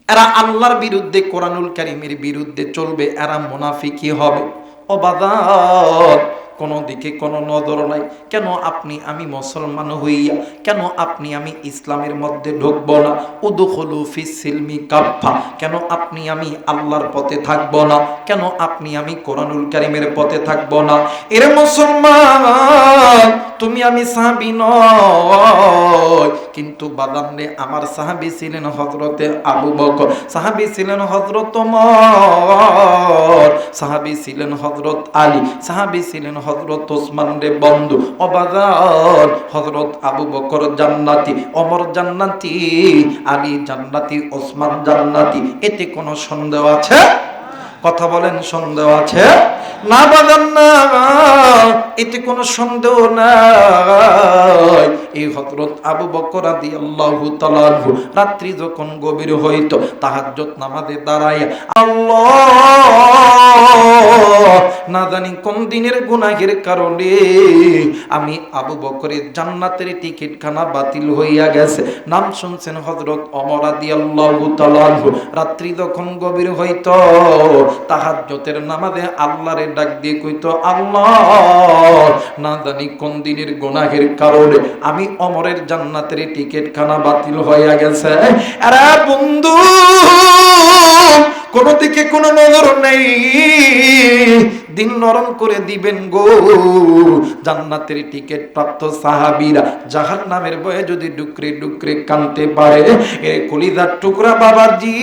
[SPEAKER 1] এরা আল্লাহর বিরুদ্ধে, কোরআনুল কারীমের বিরুদ্ধে চলবে, এরা মুনাফিকি হবে। ও বাদাত, কোনো দিকে কোনো নজর নাই। কেন আপনি আমি মুসলমান হইয়া কেন আপনি আমি ইসলামের মধ্যে ঢুকবো না? উদখুলু ফিস সিলমি কাফা, কেন আপনি আমি আল্লাহর পথে থাকবো না? কেন আপনি আমি কোরআনুল কারীমের পথে থাকবো না? এর মুসলমান, তুমি আমি সাহাবী নয়, কিন্তু বাদান্নে আমার সাহাবী ছিলেন হযরতে আবু বকর, সাহাবী ছিলেন হযরত ওমর, সাহাবী ছিলেন হযরত আলী, সাহাবী ছিলেন হযরত ওসমান রে বন্ধু। অবাদার, হযরত আবু বকর জান্নাতি, ওমর জান্নাতি, আলী জান্নাতি, ওসমান জান্নাতি, এতে কোনো সন্দেহ আছে? কথা বলেন, সন্দেহ আছে? না বাদান না, এতে কোনো সন্দেহ নাই। এই হযরত আবু বকর রাদিয়াল্লাহু তাআলা আনহু রাত্রি যখন গভীর হইতো, তাহাজ্জুদ নামাজে দাঁড়াইয়া আল্লাহ না জানি কোন দিনের গুনাহের কারণে আমি আবু বকরের জান্নাতের টিকিট খানা বাতিল হইয়া গেছে। নাম শুনছেন হযরত ওমর রাদিয়াল্লাহু তাআলা আনহু। রাত্রি যখন গভীর হইত, তাহাজ্জুদের নামাজে আল্লাহরে ডাক দিয়ে কইতো, আল্লাহ না জানি কোন দিনের গুনাহের কারণে আমি ওমরের জান্নাতের টিকিট খানা বাতিল হইয়া গেছে। আরে বন্ধু, কোন দিকে কোন নজর নেই, দিন নরম করে দিবেন গো। জান্নাতের টিকিট প্রাপ্ত সাহাবীরা জাহান্নামের ভয়ে যদি ডুকরে ডুকরে কাঁদতে পারে, এ কলিজার টুকরা বাবাজি,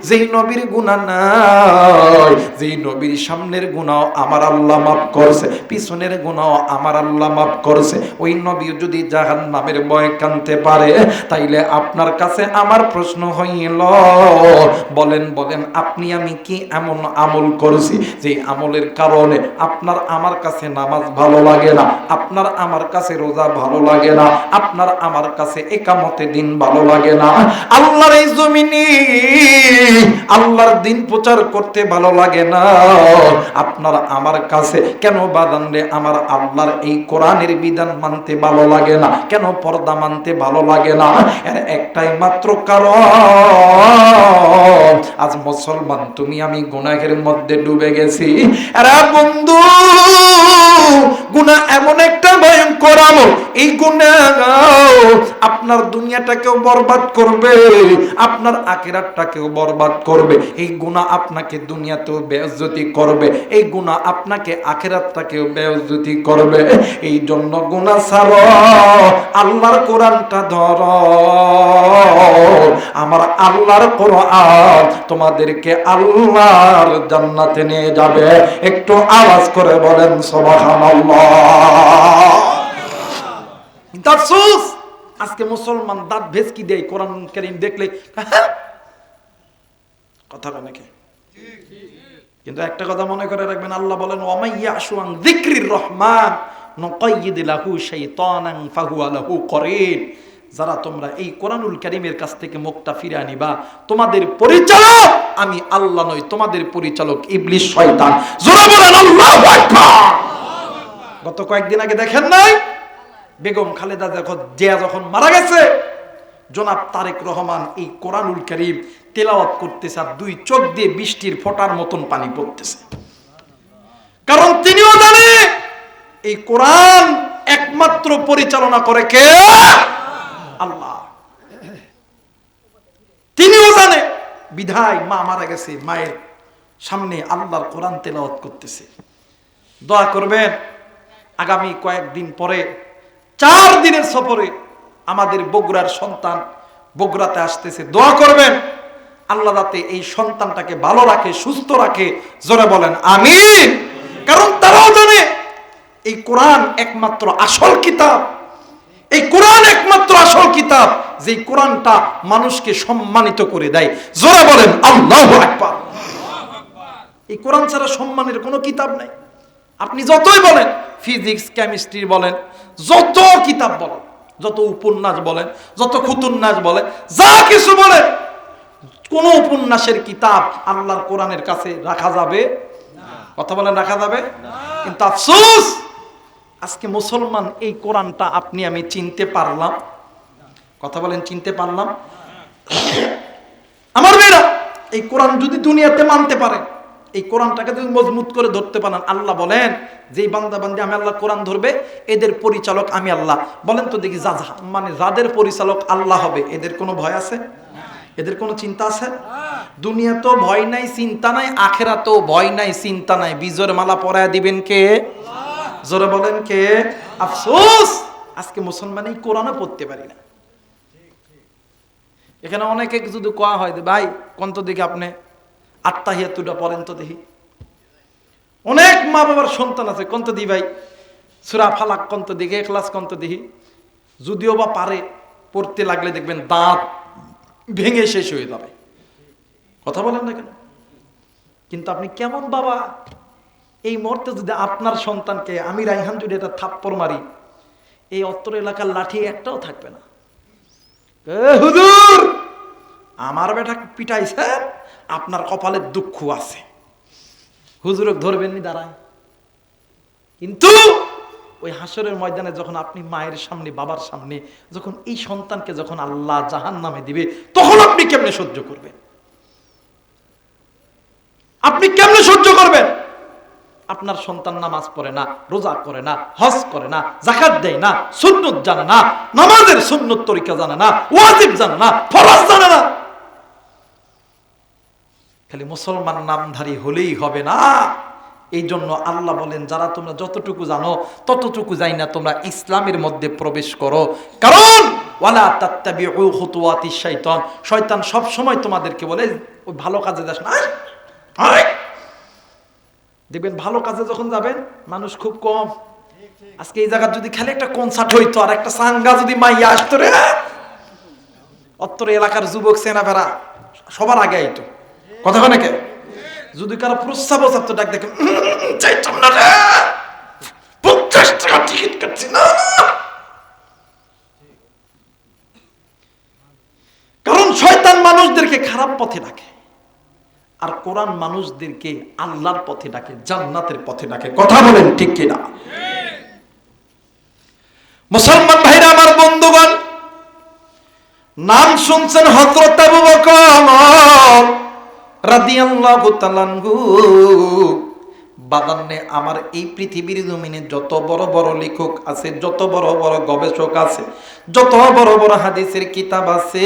[SPEAKER 1] যেই নবীর গুনাহ নাই, যেই নবীর সামনের গুনাহ আমার আল্লাহ মাফ করছে, পিছনের গুনাহ আমার আল্লাহ মাফ করছে, ওই নবী যদি জাহান্নামের ভয়ে কাঁদতে পারে, তাইলে আপনার কাছে আমার প্রশ্ন হইল, বলেন বলেন আপনি আমি কি এমন আমল করছি যে আমলের কারণে আপনার আমার কাছে নামাজ ভালো লাগে না, আপনার আমার কাছে রোজা ভালো লাগে না, আপনার আমার কাছে একামতে দিন ভালো লাগে না, আল্লাহর এই জমিনে আল্লাহর দিন প্রচার করতে ভালো লাগে না, আপনার আমার কাছে কেন বাদান রে আমার আল্লাহর এই কোরআনের বিধান মানতে ভালো লাগে না, কেন পর্দা মানতে ভালো লাগে না? এর একটাই মাত্র কারণ, আজ মুসলমান তুমি আমি গুনাহের মধ্যে ডুবে গেছি। আরে বন্ধু, গুনাহ এমন একটা ভয়ঙ্কর আমল, এই গুনাহ আপনার দুনিয়াটাকেও বরবাদ করবে, আপনার আখিরাতটাকেও বরবাদ করবে। এই গুনাহ আপনাকে দুনিয়াতেও বেইজ্জতি করবে, এই গুনাহ আপনাকে আখিরাতটাকেও বেইজ্জতি করবে। এই জন্য গুনাহ ছাড়ো, আল্লাহর কোরআনটা ধরো। আমার আল্লাহর কোরআন তোমাদেরকে আল্লাহর জান্নাতে নিয়ে যাবে। একটু আওয়াজ করে বলেন সুবহানাল্লাহ। দাসুস, আজকে মুসলমান দাঁত ভেসকি দেয় কোরআন কারীম দেখলে, কথা বলে নাকি? কিন্তু একটা কথা মনে করে রাখবেন, আল্লাহ বলেন ওয়ামাইয়া আশুআন যিকরির রহমান নুকাইয়িদ লাহু শাইতানান ফাহুয়া লাহু করিন। যারা তোমরা এই কোরআনুল কারীমের কাছ থেকে মুখটা ফিরে আনিবা, তোমাদের পরিচালক আমি আল্লাহ নই, তোমাদের পরিচালক ইবলিস শয়তান। জোরে বলেন আল্লাহু আকবার। গত কয়েকদিন আগে দেখেন নাই, বেগম খালেদা জিয়া যখন মারা গেছে, জনাব তারেক রহমান এই কোরআনুল কারীম তেলাওয়াত করতেছে, আর দুই চোখ দিয়ে বৃষ্টির ফোঁটার মতন পানি পড়তেছে। কারণ তিনিও জানে এই কোরআন একমাত্র পরিচালনা করে কে? আল্লাহ। তিনিও জানে, বিধায় মা মারা গেছে, মায়ের সামনে আল্লাহর কোরআন তেলাওয়াত করতেছে। দোয়া করবেন, আগামী কয়েকদিন পরে 4 দিনের সফরে আমাদের বগুড়ার সন্তান বগুড়াতে আসতেছে। দোয়া করবেন আল্লাহ যাতে এই সন্তানটাকে ভালো রাখে, সুস্থ রাখে। জোরে বলেন আমিন। কারণ তারাও জানে এই কোরআন একমাত্র আসল কিতাব, এই কোরআন একমাত্র আসল কিতাব, যে কোরআনটা মানুষকে সম্মানিত করে দেয়। জোরে বলেন আল্লাহু আকবার। এই কোরআন ছাড়া সম্মানের কোনো কিতাব নাই। আপনি যতই বলেন, ফিজিক্স কেমিস্ট্রি বলেন, যত কিতাব বলেন, যত উপন্যাস বলেন, যত খুতুন্নাস বলেন, যা কিছু বলেন, কোন উপন্যাসের কিতাব আল্লাহর কোরআনের কাছে রাখা যাবে না। কথা বলেন রাখা যাবে না। কিন্তু আফসোস, আজকে মুসলমান এই কোরআনটা আপনি আমি চিনতে পারলাম? কথা বলেন চিনতে পারলাম? আমার মেয়েরা, এই কোরআন যদি দুনিয়াতে মানতে পারে, এই কোরআনটাকে যদি মজবুত করে ধরতে পারেন, আল্লাহ বলেন যে বান্দা বান্দি আমি আল্লাহ কোরআন ধরবে, এদের পরিচালক আমি আল্লাহ। বলেন তো দেখি, মানে যাদের পরিচালক আল্লাহ হবে, এদের কোনো ভয় আছে? এদের কোনো চিন্তা আছে? দুনিয়াতেও ভয় নাই, চিন্তা নাই, আখেরাতেও ভয় নাই, চিন্তা নাই। বিজয়ের মালা পরায় দিবেন কে? জোরে বলেন কে? আফসোস, আজকে মুসলমান এই কোরআনও পড়তে পারি না। এখানে অনেকে যদি কোয়া হয়, ভাই কোন তো দেখি আপনি আত্তাহিয়াতুটা পড়েন তো দেখি। অনেক মা বাবার সন্তান আছে, কোন তো দি ভাই সূরা ফালাক কোন তো দেখি, ইখলাস কোন তো দেখি। যদিও বা পারে, পড়তে লাগলে দেখবেন দাঁত ভেঙে শেষ হয়ে যাবে। কথা বলেন না কেন? কিন্তু আপনি কেমন বাবা, এই মুহূর্তে যদি আপনার সন্তানকে আমি রাইহান যদি এটা থাপ্পড় মারি, এই অত্র এলাকার লাঠি একটাও থাকবে না। হুজুর আমার বেটা পিটাইছেন, আপনার কপালে দুঃখ আছে। হুজুরক ধরবেন নি দাঁড়ায়। কিন্তু ওই হাসরের ময়দানে যখন আপনি মায়ের সামনে, বাবার সামনে যখন এই সন্তানকে যখন আল্লাহ জাহান্নামে দিবে, তখন আপনি কেমনে সহ্য করবেন? আপনি কেমনে সহ্য করবেন? আপনার সন্তান নামাজ পড়ে না, রোজা করে না, হজ করে না, যাকাত দেয় না, সুন্নত জানে না, নামাজের সুন্নত তরিকা জানে না, ওয়াজিব জানে না, ফরজ জানে না। খালি মুসলমান নামধারী হলেই হবে না। এই জন্য আল্লাহ বলেন, যারা তোমরা যতটুকু জানো ততটুকু যাই না তোমরা ইসলামের মধ্যে প্রবেশ করো। কারণ ওয়ালা তাত্তাবিউ খুতুওয়াতিশ শাইতান, শয়তান সব সময় তোমাদেরকে বলে ওই ভালো কাজে যাস না। দেখবেন ভালো কাজে যখন যাবেন মানুষ খুব কম। আজকে এই জায়গায় যদি খালি একটা কনসার্ট হইতো আর একটা সাঙ্গা যদি মাইয়া আসতো রে, অত্তর এলাকার যুবক সেনাফেরা সবার আগে আইতো। কথা বলে কে? যদি কারো প্রস্তাব থাকতো ডাক দেখে চাইতাম না রে, 50 টাকা টিকিট কাটছি না। কারণ শয়তান মানুষদেরকে খারাপ পথে ডাকে, আর কোরআন মানুষদেরকে আল্লাহর পথে ডাকে, জান্নাতের পথে ডাকে। কথা বলেন ঠিক কিনা? মুসলমান ভাইরা আমার, বন্ধুগণ, নাম শুনছেন হযরত আবু বকর রাদিয়াল্লাহু তাআলা আনহু। বাদান্নে আমার এই পৃথিবীর জমিনে যত বড় বড় লেখক আছে, যত বড় বড় গবেষক আছে, যত বড় বড় হাদিসের কিতাব আছে,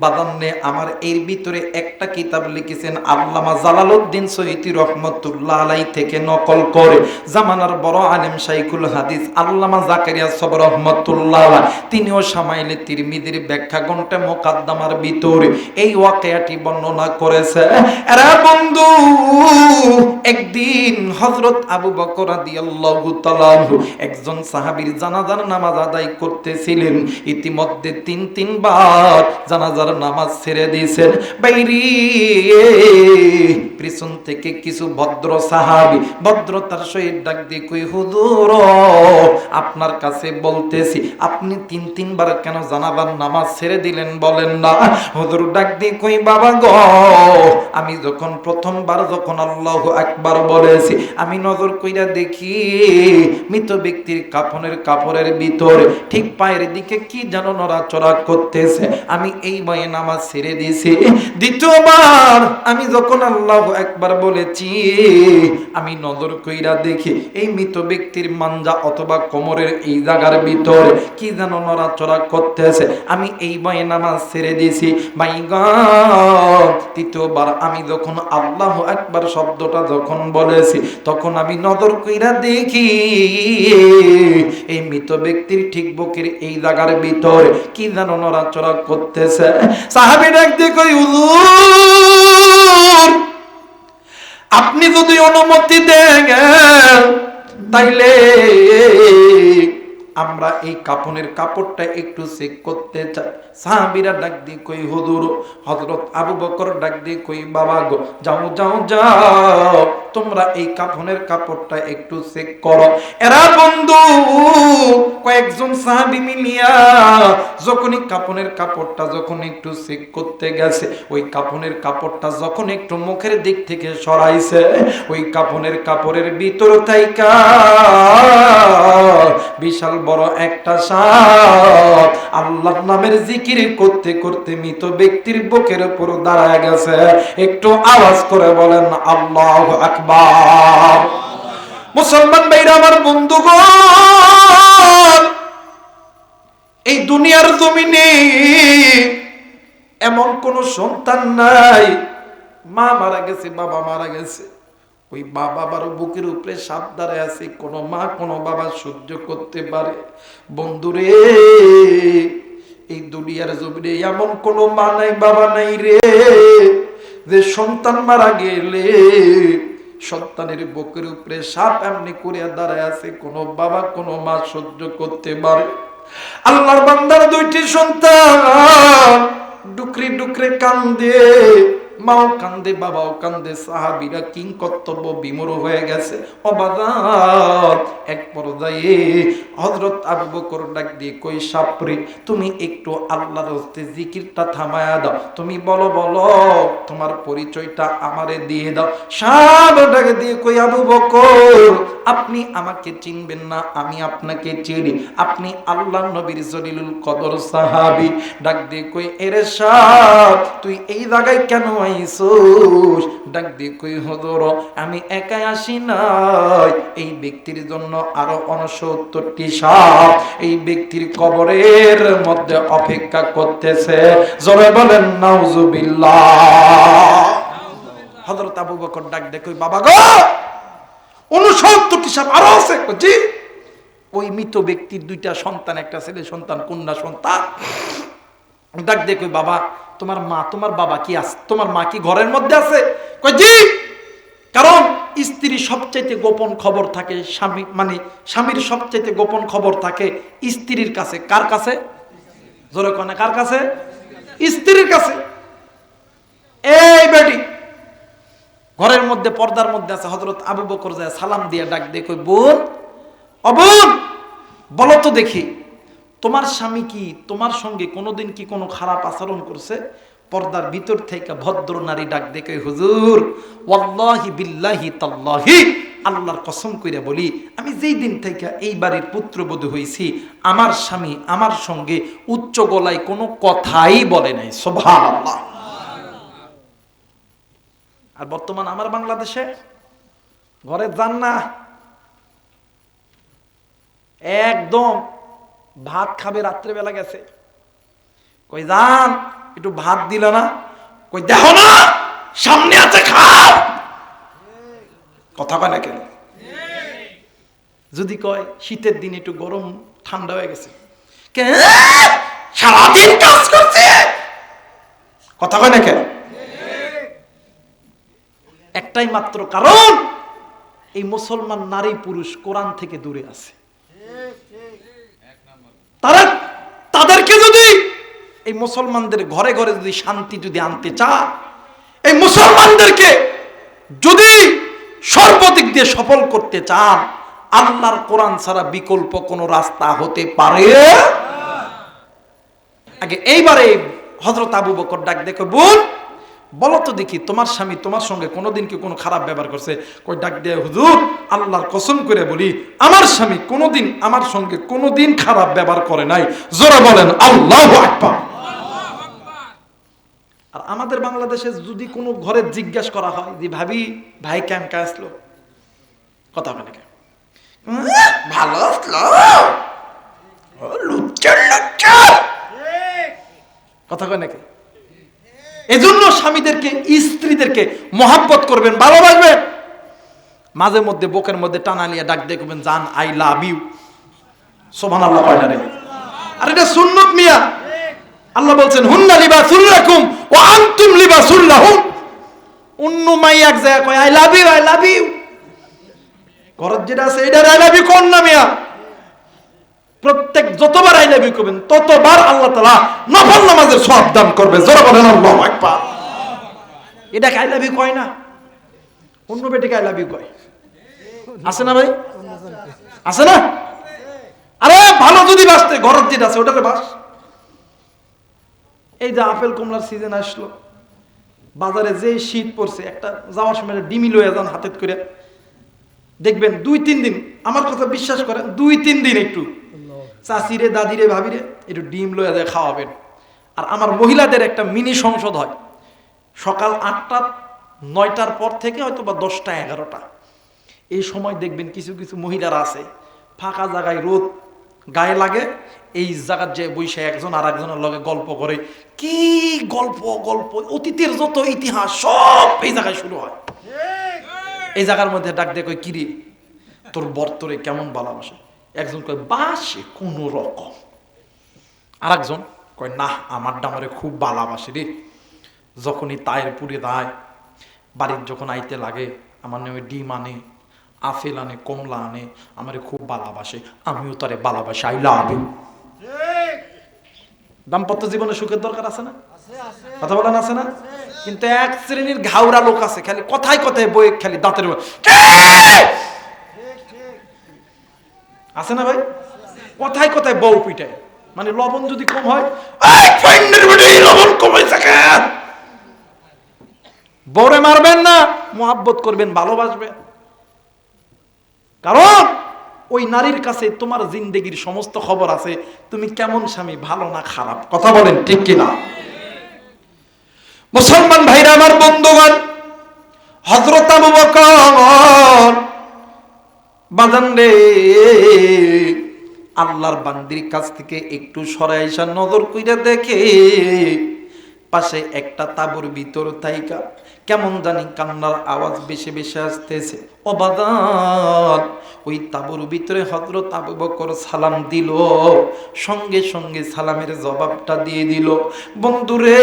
[SPEAKER 1] বাদান্নে আমার এর ভিতরে একটা কিতাব লিখেছেন আল্লামা জালালউদ্দিন সৈয়দী রহমাতুল্লাহ আলাইহি থেকে নকল করে জামানার বড় আলেম শাইখুল হাদিস আল্লামা জাকারিয়া সাবর রহমাতুল্লাহ আলাইহি, তিনিও শামাইলে তিরমিজির ব্যাখ্যা গ্রন্থে মুকাদ্দামার ভিতরে এই ওয়াকিয়াটি বর্ণনা করেছে। আরে বন্ধু, একদিন হযরত আবু বকর রাদিয়াল্লাহু তাআলা আনহু একজন সাহাবীর জানাজার নামাজ আদায় করতেছিলেন। ইতিমধ্যে তিনবার জানাজার নামাজ ছেড়ে দিয়েছেন। বাইরে পিছন থেকে কিছু ভদ্র সাহাবী ভদ্রতার সহিত ডাক দিয়ে কই, হুজুর আপনার কাছে বলতেছি, আপনি তিনবার কেন জানাজার নামাজ ছেড়ে দিলেন বলেন না? হুজুর ডাক দিয়ে কই, বাবা গো, আমি যখন প্রথমবার যখন আল্লাহু আকবার বলেছি, আমি নজর কইরা দেখি মৃত ব্যক্তির কাপড়ের ভিতরে ঠিক পায়ের দিকে কি যেন নড়াচড়া করতেছে। আমি এই ভয়ে নামাজ ছেড়ে দিয়েছি। দ্বিতীয়বার আমি যখন আল্লাহু আকবার বলেছি, আমি নজর কইরা দেখি এই মৃত ব্যক্তির মানজা অথবা কোমরের এই জায়গার ভিতরে কি যেন নড়াচড়া করতেছে। আমি এই ভয়ে নামাজ ছেড়ে দিয়েছি। মাই গড! তৃতীয়বার আমি যখন আল্লাহু আকবার শব্দটা যখন বলেছি, তখন আমি নজর কইরা দেখি এই মৃত ব্যক্তির ঠিক বুকের এই জায়গার ভিতরে কি যেন নড়াচড়া করতেছে। সাহাবী ডাক দিয়ে কই, হুজুর আপনি যদি অনুমতি দেন তাইলে আমরা এই কাপড়টা একটু চেক করতে চাই। সাহাবীরা ডাক দিয়ে কই, হুজুর, হযরত আবু বকর ডাক দিয়ে কই, বাবা গো, যাও তোমরা এই কাপড়টা একটু চেক করো। এরা বন্ধু কয়েকজন সাহাবী মিলিয়া যখনই কাপড়টা যখন একটু চেক করতে গেছে, ওই কাপড়টা যখন একটু মুখের দিক থেকে সরাইছে, ওই কাপড়ের ভিতর থাইকা বিশাল বড় একটা সাপ আল্লাহর নামের জিকির করতে করতে মৃত ব্যক্তির বুকের উপর দাঁড়ায় গেছে। একটু আওয়াজ করে বলেন আল্লাহু আকবার। মুসলমান ভাইরা আমার, বন্ধুগণ, এই দুনিয়ার জমিনে এমন কোন সন্তান নাই, মা মারা গেছে, বাবা মারা গেছে, ওই বাবার বুকের উপরে সাপ দাঁড়ায় আছে, কোন মা কোন বাবা সহ্য করতে পারে? বন্ধুরে, এই দুনিয়ার জমিনে এমন কোন মা নাই, বাবা নাই রে, যে সন্তান মারা গেলে সন্তানের বুকের উপরে সাপ এমনি করে দাঁড়ায় আছে, কোন বাবা কোন মা সহ্য করতে পারে? আল্লাহর বান্দার দুইটি সন্তান ডুকরে কান্দে, মাও কান্দে, বাবাও কান্দে, সাহাবীরা কিং কর্তব্য বিমূঢ় হয়ে গেছে। অবাদাত এক পর্যায়ে হযরত আবু বকর ডাক দিয়ে কই, সাপরে তুমি একটু আল্লাহর হস্তে জিকিরটা থামায়া দাও, তুমি বলো বলো তোমার পরিচয়টা আমারে দিয়ে দাও। সাপ ডাক দিয়ে কই, আবু বকর আপনি আমাকে চিনবেন না, আমি আপনাকে চিনি, আপনি আল্লাহর নবীর জলিলুল কদর সাহাবী। ডাক দিয়ে কই, এরে সাপ তুই এই জায়গায় কেন আইছস? ডাক দিয়ে কই, হুজুর আমি একাই আসি নাই, এই ব্যক্তির জন্য আরো 69টি সাপ এই ব্যক্তির কবরের মধ্যে অপেক্ষা করতেছে। জোরে বলেন নাউজুবিল্লাহ। হযরত আবু বকর ডাক দিয়ে কই, বাবা গো 69টি সাপ আরো আছে? জি। ওই মৃত ব্যক্তির 2টা সন্তান, একটা ছেলে সন্তান, কন্যা সন্তান। ডাক দিয়ে কই, বাবা তোমার মা তোমার বাবা কি আছে, তোমার মা কি ঘরের মধ্যে আছে? কই জি। কারণ স্ত্রীর সবচাইতে গোপন খবর থাকে স্বামী, মানে স্বামীর সবচাইতে গোপন খবর থাকে স্ত্রীর কাছে। কার কাছে? জোরে কোনে কার কাছে? স্ত্রীর কাছে। এই বেটি ঘরের মধ্যে পর্দার মধ্যে আছে। হযরত আবু বকর যায় সালাম দিয়ে ডাক দিয়ে কই, বোন ও বোন বলো তো দেখি তোমার স্বামী কি তোমার সঙ্গে কোনোদিন কি কোনো খারাপ আচরণ করছে? পর্দার ভিতর থেকে ভদ্র নারী ডাক দিয়ে কই, হুজুর ওয়াল্লাহি বিল্লাহি তাল্লাহি আল্লাহর কসম কইরা বলি, আমি যেই দিন থেকে এই বাড়ির পুত্রবধূ হইছি আমার স্বামী আমার সঙ্গে উচ্চ গলায় কোনো কথাই বলে নাই। সুবহানাল্লাহ। আর বর্তমান আমার বাংলাদেশে ঘরে যান না, একদম ভাত খাবে, রাত্রে বেলা গেছে, কই যান একটু ভাত দিল না, কই দেখো না সামনে আছে খাও। কথা কয় না কেন? যদি কয় শীতের দিন একটু গরম ঠান্ডা হয়ে গেছে, সারাদিন কাজ করছে, কথা কয় না কেন? একটাই মাত্র কারণ, এই মুসলমান নারী পুরুষ কোরআন থেকে দূরে আছে। তাদেরকে যদি এই মুসলমানদের ঘরে ঘরে যদি শান্তি যদি আনতে চায়, এই মুসলমানদেরকে যদি সর্বদিক দিয়ে সফল করতে চান, আল্লাহর কোরআন ছাড়া বিকল্প কোন রাস্তা হতে পারে? আগে এইবারে হযরত আবু বকর ডাক দেখো, বোন বলো তো দেখি তোমার স্বামী তোমার সঙ্গে কোনোদিন কি কোনো খারাপ ব্যবহার করছে? কই ডাক দিয়ে, হুজুর আল্লাহর কসম করে বলি আমার স্বামী কোনোদিন আমার সঙ্গে কোনোদিন খারাপ ব্যবহার করে নাই। জোরে বলেন আল্লাহু আকবার। আর আমাদের বাংলাদেশে যদি কোনো ঘরে জিজ্ঞাসা করা হয় যে ভাবি ভাই কেমন আসলো, কথা বলে কেন ভালো আসলো, লুচ্চার লুচ্চার, কথা কয় নাকি? এজন্য স্বামীদেরকে স্ত্রীদেরকে মহাব্বত করবেন, ভালোবাসবেন। মাঝে মধ্যে বুকের মধ্যে টানা নিয়ে ডাক দেখবেন, জান আই লাভ ইউ। সুবহানাল্লাহ কয় না রে? আর এটা সুন্নাত মিয়া। আল্লাহ বলছেন হুন্না লিবাসুল লাকুম ওয়া আনতুম লিবাসুল লাহুম। অন্য মাই এক জায়গায় কয় I love you, I love you. ঘরত যেটা আছে এটা আই লাভ ইউ কোন না মিয়া? প্রত্যেক যতবার আই লাভ ইউ করবেন ততবার আল্লাহ তাআলা নফল নামাজের সওয়াব দান করবে। জোরে বলেন আল্লাহু আকবার। এটা আই লাভ ইউ কয় না, অন্য বেটিকে আই লাভ ইউ কয়। আছে না ভাই? আছে না? আরে ভালো যদি বাসতে ঘরত যেটা আছে ওটাতে বাস। এই যে আপেল কমলার সিজন আসলো, বাজারে যে শীত পড়ছে, একটা যাওয়ার সময় ডিমি লয়ে যান হাতে করে, দেখবেন 2-3 দিন, আমার কথা বিশ্বাস করেন 2-3 দিন একটু চাচিরে দাদিরে ভাবিরে একটু ডিম লয়ে যায় খাওয়াবেন। আর আমার মহিলাদের একটা মিনি সংসদ হয় সকাল 8টা-9টার পর থেকে হয়তো বা 10টা-11টা। এই সময় দেখবেন কিছু কিছু মহিলারা আছে ফাঁকা জায়গায় রোদ গায়ে লাগে, এই জায়গার যে বৈশে একজন আর একজনের লগে গল্প করে, কি গল্প গল্প, অতীতের যত ইতিহাস সব এই জায়গায় শুরু হয়। এই জায়গার মধ্যে ডাক দিয়ে কই, কিরে তোর বর্তরে কেমন ভালোবাসে? একজন কয় বাসে কোন রকম, আর একজন কয় না আমার ডামারে খুব ভালোবাসে রে, যখনই তায়ের পুড়ে দেয় বাড়ির যখন আইতে লাগে আমার নামে ডিম আনে, আপেল আনে, কমলা আনে, আমারে খুব ভালোবাসে, আমিও তারে ভালোবাসি, আই লাভ ইউ। দাম্পত্য জীবনে সুখের দরকার আছে না? কথা বলেন আছে না? কিন্তু এক শ্রেণীর ঘাউরা লোক আছে, খালি কথায় কথায় বই খালি দাঁতের আছে না ভাই? কথায় কথায় বউ পিটায়, মানে লবণ যদি কম হয় লবণ কমাইছে কেন? বউরে মারবেন না, মোহাব্বত করবেন, ভালোবাসবেন। কারণ ওই নারীর কাছে তোমার জিন্দেগির সমস্ত খবর আছে, তুমি কেমন স্বামী, ভালো না খারাপ। কথা বলেন ঠিক কিনা? মুসলমান ভাইরা আমার, বন্ধুগণ, হযরত আবু বকর বাজান রে আল্লাহর বান্দির কাছ থেকে একটু সরাই আইসা নজর কইরা দেখে পাশে একটা তাঁবুর ভিতর থাইকা কেমন জানি কান্নার আওয়াজ বেশি বেশি আসতেছে। ও বাদান, ওই তাঁবুর ভিতরে হযরত আবু বকর সালাম দিল, সঙ্গে সঙ্গে সালামের জবাবটা দিয়ে দিল। বন্ধুরে,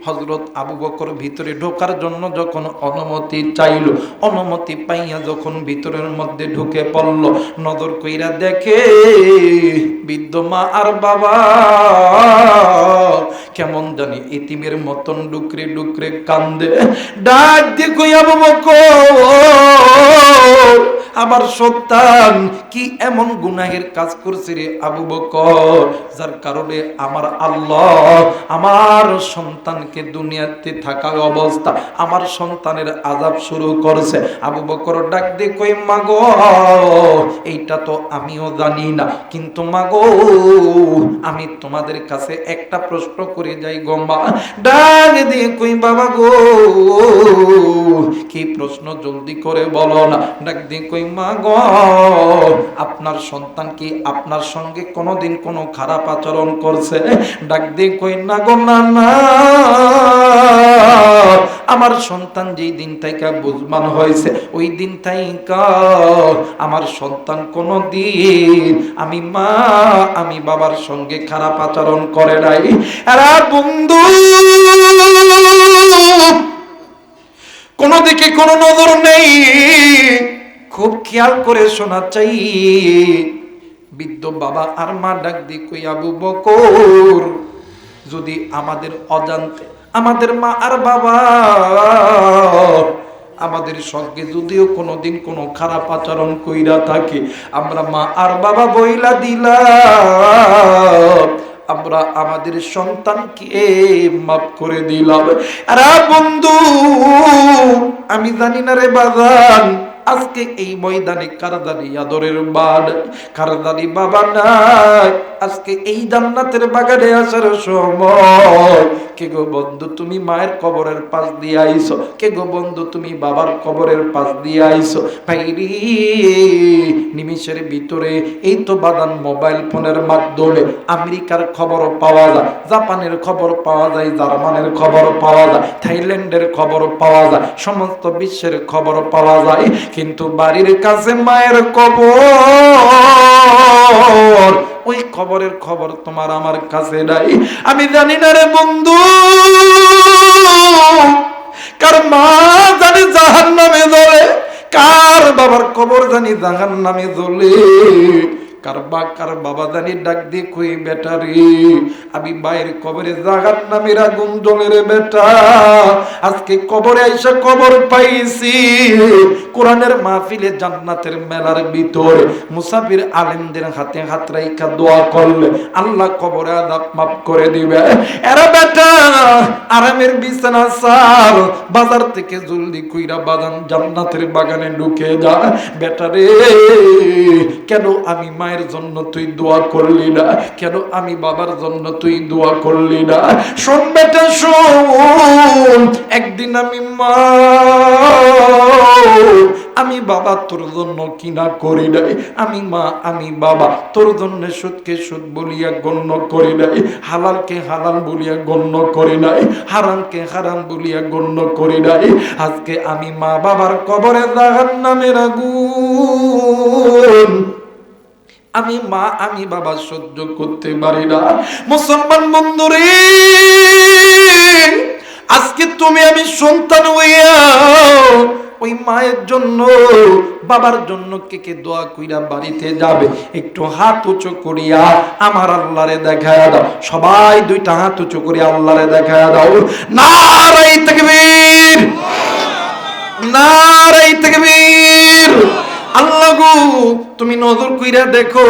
[SPEAKER 1] হযরত আবু বকর ভিতরে ঢোকার জন্য যখন অনুমতি চাইল, অনুমতি পাইয়া যখন ভিতরের মধ্যে ঢুকে পড়ল, নজর কইরা দেখে বৃদ্ধ মা আর বাবা কেমন জানি এতিমের মতন ডুকরে ডুকরে কান্দে। ডাক দিয়ে কই, আবু বকর, আমার সন্তান কি এমন গুনাহের কাজ করছে রে আবু বকর, যার কারণে আমার আল্লাহ আমার সন্তানকে দুনিয়াতে থাকা অবস্থা আমার সন্তানের আযাব শুরু করছে। আবু বকর ডাক দিয়ে কই, মাগো এইটা তো আমিও জানি না, কিন্তু মাগো আমি তোমাদের কাছে একটা প্রশ্ন করে যাই গো মা। ডাক দিয়ে কই, বাবা গো কি প্রশ্ন, জলদি করে বলো না। ডাক দিয়ে কই, মা গো আপনার সন্তান কি আপনার সঙ্গে কোনোদিন কোনো খারাপ আচরণ করছে? ডাক দিয়ে কই, না গো না না, আমার সন্তান যেই দিন থেকে বুঝমান হয়েছে ওই দিন থেকে আমার সন্তান কোনোদিন আমি মা আমি বাবার সঙ্গে খারাপ আচরণ করে নাই। এরা বন্ধু কোনো দিকে কোনো নজর নেই, খুব খেয়াল করে শোনা চাই। বৃদ্ধ বাবা আর মা ডাক দিয়ে কই, আবু বকর, যদি আমাদের অজান্তে আমাদের মা আর বাবা আমাদের সঙ্গে যদিও কোনোদিন কোনো খারাপ আচরণ কইরা থাকে, আমরা মা আর বাবা বইলা দিলাম, আমরা আমাদের সন্তানকে মাফ করে দিলাম। আরে বন্ধু, আমি জানি না রে বাজান, আজকে এই ময়দানে কারদানি আদরের বাদ, কারদানি বাবা নাই, আজকে এই জান্নাতের বাগানে আসার সময় কে গো বন্ধু তুমি মায়ের কবরের পাশ দিয়ে আইছো, কে গো বন্ধু তুমি বাবার কবরের পাশ দিয়ে আইছো। ভাইরি নিমিষের ভিতরে এই তো বাদান মোবাইল ফোনের মাধ্যমে আমেরিকার খবর পাওয়া যায়, জাপানের খবর পাওয়া যায়, জার্মানের খবর পাওয়া যায়, থাইল্যান্ডের খবর পাওয়া যায়, সমস্ত বিশ্বের খবর পাওয়া যায়, কিন্তু বাড়ির কাছে মায়ের কবর, ওই কবরের খবর তোমার আমার কাছে নাই। আমি জানি না রে বন্ধু, কার মা জানি জাহান্নামে জ্বলে, কার বাবার কবর জানি জাহান্নামে জ্বলে, কার বাবা জানি ডাক দিয়ে কই, বেটা রে আমি মায়ের কবরে জাহান্নামের আগুন জ্বলে রে বেটা, আজকে কবরে আইসা কবর পাইছি। কোরআনের মাহফিলে জান্নাতের মেলার ভিতরে মুসাফির আলেমদের হাতে হাত রাইখা দোয়া করলে আল্লাহ কবরে আযাব মাফ করে দিবে। এরা বেটা আরামের বিছানা সার, বাজার থেকে জলদি কইরা বাদান জান্নাতের বাগানে ঢুকে যা। বেটা রে কেন আমি মায়ের জন্য তুই দোয়া করলি না, কেন আমি বাবার জন্য তুই দোয়া করলি না? শোন বেটা শোন, একদিন আমি মা আমি বাবা তোর জন্য কিনা করি নাই, আমি মা আমি বাবা তোর জন্য সুদকে সুদ বলিয়া গণ্য করি নাই, হালালকে হালাল বলিয়া গণ্য করি নাই, হারামকে হারাম বলিয়া গণ্য করি নাই। আজকে আমি মা বাবার কবরে জাহান্নামের আগুন আমি মা আমি বাবা সহ্য করতে পারি না। মুসলমান বন্ধুরে, আজকে তুমি আমি সন্তান হইয়া ওই মায়ের জন্য বাবার জন্য কে কে দোয়া কইরা বাড়িতে যাবে একটু হাত উঁচু করিয়া আমার আল্লাহরে দেখায়া দাও। সবাই দুইটা হাত উঁচু করিয়া আল্লাহরে দেখায়া দাও। নারে তাকবীর, নারে তাকবীর। আল্লাহ গো, তুমি নজর কইরা দেখো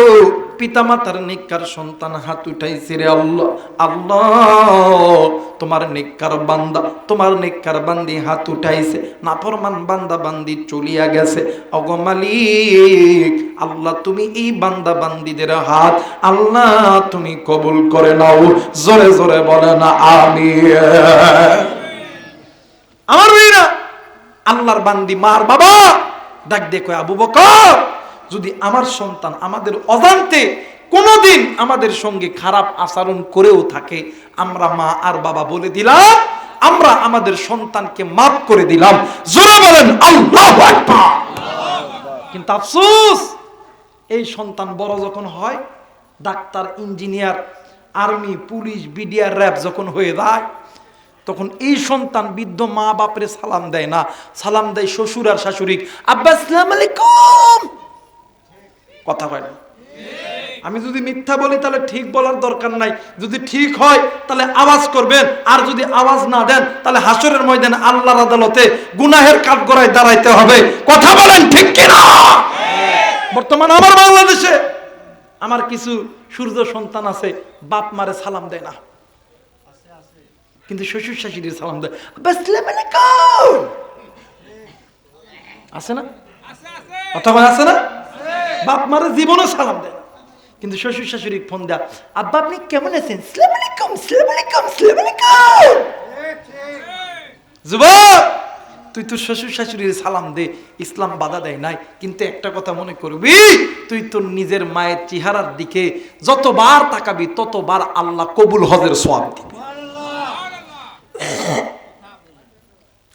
[SPEAKER 1] পিতামাতার নেককার সন্তান হাত উঠাইছে রে আল্লাহ। আল্লাহ, তোমার নেককার বান্দা, তোমার নেককার বান্দি হাত উঠাইছে, নাফরমান বান্দা বান্দি চলিয়া গেছে। ওগো মালিক, আল্লাহ তুমি এই বান্দা বান্দিদের হাত আল্লাহ তুমি কবুল করে নাও। জোরে জোরে বলে না আমিন। আমার ভাইরা, আল্লাহর বান্দি মার বাবা ডাক দেখো, আবু বকর, যদি আমার সন্তান আমাদের অজান্তে কোনোদিন আমাদের সঙ্গে খারাপ আচরণ করেও থাকে, আমরা মা আর বাবা বলে দিলাম, আমরা আমাদের সন্তানকে মাফ করে দিলাম। জোরে বলেন আল্লাহু আকবার। কিন্তু আফসোস, এই সন্তান বড় যখন হয়, doctor, engineer, army, police, BDR, RAB যখন হয়ে যায়, তখন এই সন্তান বৃদ্ধ মা বাপরে সালাম দেয় না, সালাম দেয় শ্বশুর আর শাশুড়ি। আব্বা আসসালামু আলাইকুম। কথা কয় না। আমি যদি মিথ্যা বলি তাহলে ঠিক বলার দরকার নাই, যদি ঠিক হয় তাহলে আওয়াজ করবেন, আর যদি আওয়াজ না দেন তাহলে হাসরের ময়দানে আল্লাহর আদালতে গুনাহের কাঠগড়ায় দাঁড়াইতে হবে। কথা বলেন ঠিক কিনা? বর্তমানে আমার বাংলাদেশে আমার কিছু সূর্য সন্তান আছে, বাপ মারে সালাম দেয় না, কিন্তু শ্বশুর শাশুড়ির সালাম দেয়। আসসালামু আলাইকুম। আছে না? কথা বলে আছে না? বাপ মারে জীবনে সালাম দেয়, কিন্তু শ্বশুর শাশুড়ি ফোন দেয়, আব্বা আপনি কেমন আছেন? আসসালামু আলাইকুম, আসসালামু আলাইকুম, আসসালামু আলাইকুম। যুবক, তুই তোর শ্বশুর শাশুড়ির সালাম দে, ইসলাম বাধা দেয় নাই, কিন্তু একটা কথা মনে করবি, তুই তোর নিজের মায়ের চেহারার দিকে যতবার তাকাবি ততবার আল্লাহ কবুল হজের সওয়াব দিবে।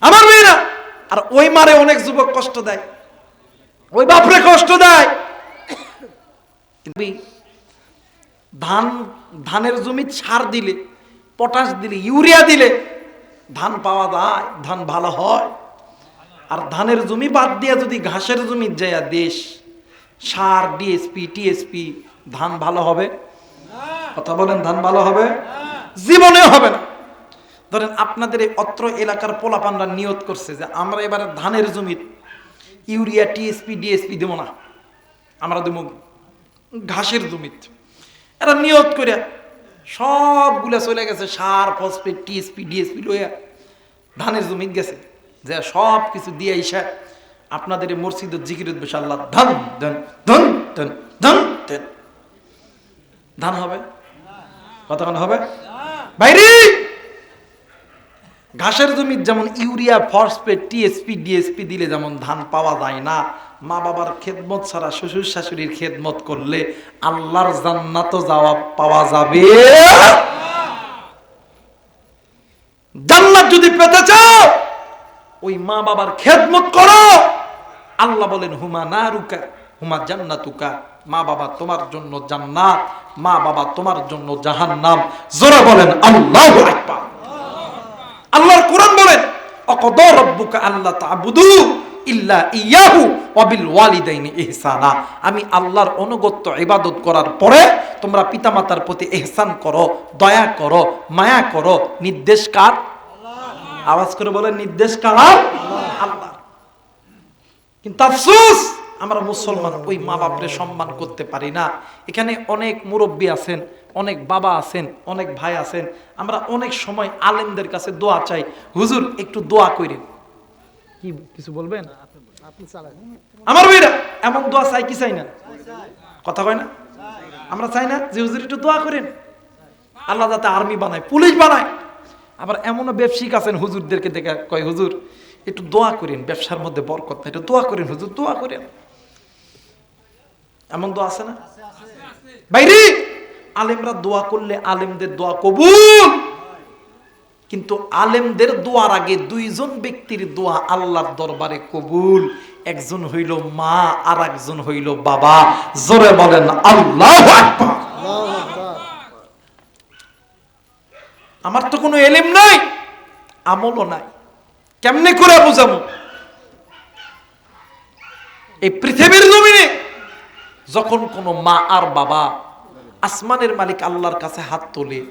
[SPEAKER 1] আমার মেয়েরা, আর ওই মারে অনেক যুবক কষ্ট দেয়, ওই বাপরে কষ্ট দেয়। ধানের জমি সার দিলে, পটাশ দিলে, ইউরিয়া দিলে ধান পাওয়া যায়, ধান ভালো হয়। আর ধানের জমি বাদ দিয়ে যদি ঘাসের জমি যায় দেশ সার, ডিএসপি, টিএসপি, ধান ভালো হবে? কথা বলেন, ধান ভালো হবে? জীবনে হবে না। ধরেন আপনাদের এই অত্র এলাকার পোলাপানরা নিয়ত করছে যে আমরা এবারে ধানের জমি ইউরিয়া, টিএসপি, ডিএসপি দেবো না, আমরা দেবো ঘাসের জমি। এরা নিয়ত করে সবগুলা চলে গেছে, সার, ফসফেট, টিএসপি, ডিএসপি লইয়া ধানের জমি গেছে, যে সব কিছু দিয়ে আইসা আপনাদের মসজিদের জিকির বসে আল্লাহ ধান ধান ধান ধান ধান ধান, ধান হবে? কতক্ষণ হবে বাইরে? ঘাসের জমি যেমন ইউরিয়া, ফসফেট, টিএসপি, ডিএসপি দিলে যেমন ধান পাওয়া যায় না, মা বাবার খেদমত ছাড়া শ্বশুর শাশুড়ির খেদমত করলে আল্লাহর জান্নাত যাওয়া পাওয়া যাবে। জান্নাত যদি পেতে চাও ওই মা বাবার খেদমত করো। আল্লাহ বলেন হুমা নারুকা হুমা জান্নাতুকা, মা বাবা তোমার জন্য জান্নাত, মা বাবা তোমার জন্য জাহান্নাম। জোরে বলেন আল্লাহু আকবার। আল্লাহর কোরআন বলেন অকদা রাব্বুকা আল্লা তা'বুদু ইল্লা ইয়াহু ওয়া বিল ওয়ালিদাইনি ইহসানা। আমি আল্লাহর অনুগত্য ইবাদত করার পরে তোমরা পিতামাতার প্রতি ইহসান করো, দয়া করো, মায়া করো। নির্দেশ কার? আল্লাহ। আওয়াজ করে বলেন নির্দেশ কার? আল্লাহ। কিন্তু আফসোস আমরা মুসলমান ওই মা বাপরে সম্মান করতে পারি না। এখানে অনেক মুরব্বী আছেন, অনেক বাবা আছেন, অনেক ভাই আছেন, আমরা অনেক সময় আলেমদের কাছে দোয়া চাই, হুজুর একটু দোয়া করেন। কি কিছু বলবেন? আমার ভাইরা এমন দোয়া চাই কি চাই না? কথা কয় না? আমরা চাই না যে হুজুর একটু দোয়া করেন, আল্লাহ যাতে আর্মি বানায়, পুলিশ বানায়। আবার এমনও ব্যবসায়িক আছেন হুজুরদেরকে দেখে কয় হুজুর একটু দোয়া করেন, ব্যবসার মধ্যে বরকত নাই, একটু দোয়া করেন হুজুর, দোয়া করেন। এমন দোয়া আছে না বাইরে? আলেমরা দোয়া করলে আলেমদের দোয়া কবুল, কিন্তু আলেমদের দোয়ার আগে দুইজন ব্যক্তির দোয়া আল্লাহর দরবারে কবুল। একজন হইল মা আর একজন হইল বাবা। জোরে বলেন আল্লাহু আকবার। আমার তো কোনো এলেম নাই, আমলও নাই, কেমনে করে বুঝাবো? এই পৃথিবীর জমিনে যখন কোনো মা আর বাবা আসমানের মালিক আল্লাহর কাছে হাত তোলে,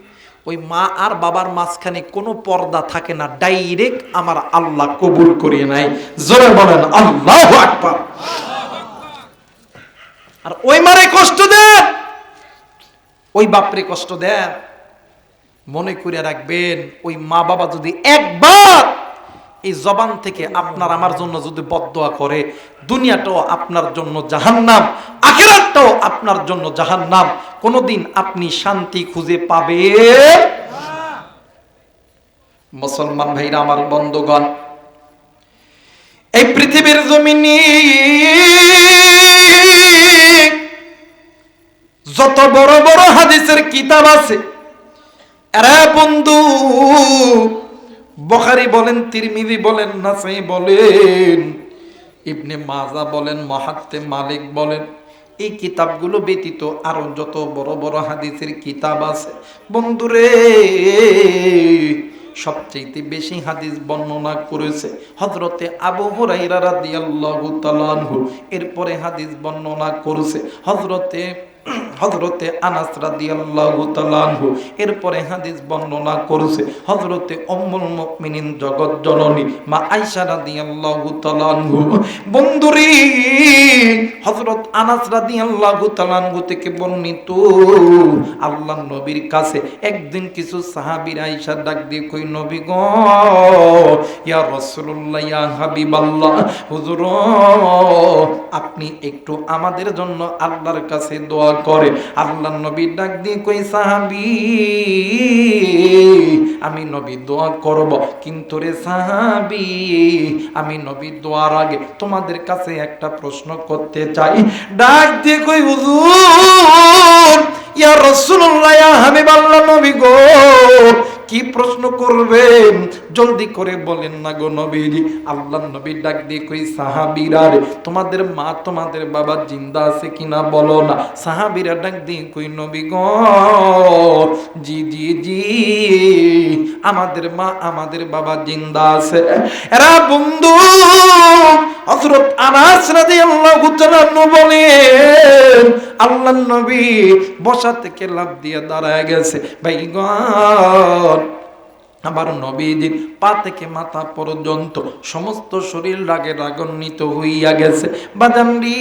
[SPEAKER 1] ওই মা আর বাবার মাঝখানে কোনো পর্দা থাকে না, ডাইরেক্ট আমার আল্লাহ কবুল করিয়ে নেয়। জোরে বলেন আল্লাহু আকবার। আর ওই মারে কষ্ট দেন, ওই বাপরে কষ্ট দেন, মনে করে রাখবেন ওই মা বাবা যদি একবার এই জবান থেকে আপনার আমার জন্য যদি বদদোয়া করে, দুনিয়াটাও আপনার জন্য জাহান্নাম, আখিরাতটাও আপনার জন্য জাহান্নাম। কোনোদিন আপনি শান্তি খুঁজে পাবেন না। মুসলমান ভাইরা আমার, বন্ধুগণ, এই পৃথিবীর জমিনে যত বড় বড় হাদিসের কিতাব আছে, এরা বন্ধু বুখারী বলেন, তিরমিজি বলেন, নাসাই বলেন, ইবনে মাজাহ বলেন, মুহাত্তিম মালিক বলেন, এই কিতাবগুলো ব্যতীত আরো যত বড় বড় হাদিসের কিতাব আছে বন্ধুরে, সবচেয়ে বেশি হাদিস বর্ণনা করেছে হযরতে আবু হুরায়রা রাদিয়াল্লাহু তাআলা আনহু। এরপরে হাদিস বর্ণনা করেছে হযরতে আনাস রাদিয়াল্লাহু তাআলা আনহু। এরপরে হাদিস বর্ণনা করেছে হযরতে উম্মুল মুমিনিন জগৎ জননী মা আয়েশা রাদিয়াল্লাহু তাআলা আনহু। বন্ধুরে, হযরত আনাস রাদিয়াল্লাহু তাআলা আনহু থেকে বর্ণিত, আল্লাহর নবীর কাছে একদিন কিছু সাহাবীরা আয়েশা ডাক দিয়ে কই, নবী গো, ইয়া রাসূলুল্লাহ, ইয়া হাবিবাল্লাহ, হুজুর আপনি একটু আমাদের জন্য আল্লাহর কাছে দোয়া করে। আল্লাহর নবী ডাক দিয়ে কই, সাহাবী, আমি নবী দোয়া করব, কিন্তু রে সাহাবী, আমি নবী দোয়ার আগে তোমাদের কাছে একটা প্রশ্ন করতে চাই। ডাক দিয়ে কই, হুজুর, ইয়া রাসূলুল্লাহ, ইয়া হাবিবাল্লাহ, নবী গো, কি প্রশ্ন করবেন জলদি করে বলেন না গো নবীজি। আল্লাহর নবী ডাক দিয়ে কই, সাহাবীরা রে, তোমাদের মা তোমাদের বাবা জিন্দা আছে কিনা বলো না। সাহাবীরা ডাক দিয়ে কই, নবী গো, জি জি জি, আমাদের মা আমাদের বাবা জিন্দা আছে। এরা বন্ধু হযরত আনাস রাদিয়াল্লাহু তাআলা বলেন, আল্লাহর নবী বসা থেকে লাফ দিয়ে দাঁড়ায় গেছে। ভাইগণ, আমার নবীজির পা থেকে মাথা পর্যন্ত সমস্ত শরীর রাগে রাগান্বিত হইয়া গেছে। বাদামরি,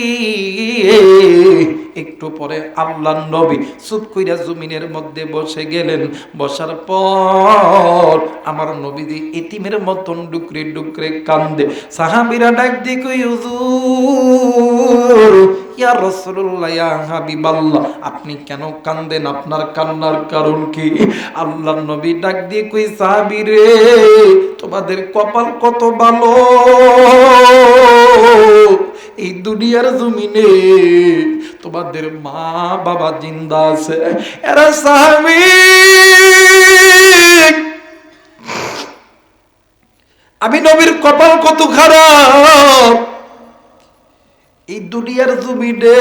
[SPEAKER 1] একটু পরে আল্লাহর নবী চুপ কইরা জমিনের মধ্যে বসে গেলেন। বসার পর আমার নবীজি এতিমের মতন ডুকরে ডুকরে কান্দে। সাহাবীরা ডাক দিয়ে কই, হুজুর, ইয়া রাসূলুল্লাহ, ইয়া হাবিবাল্লাহ, আপনি কেন কান্দেন? আপনার কান্নার কারণ কি? আল্লাহর নবী ডাক দিয়ে কই, সাহাবী রে, তোমাদের কপাল কত ভালো, এই দুনিয়ার জমিনে তোমাদের মা বাবা জিন্দা আছে। এরা সাহাবী, আমি নবীর কপাল কত খারাপ, এই দুনিয়ার জমিনে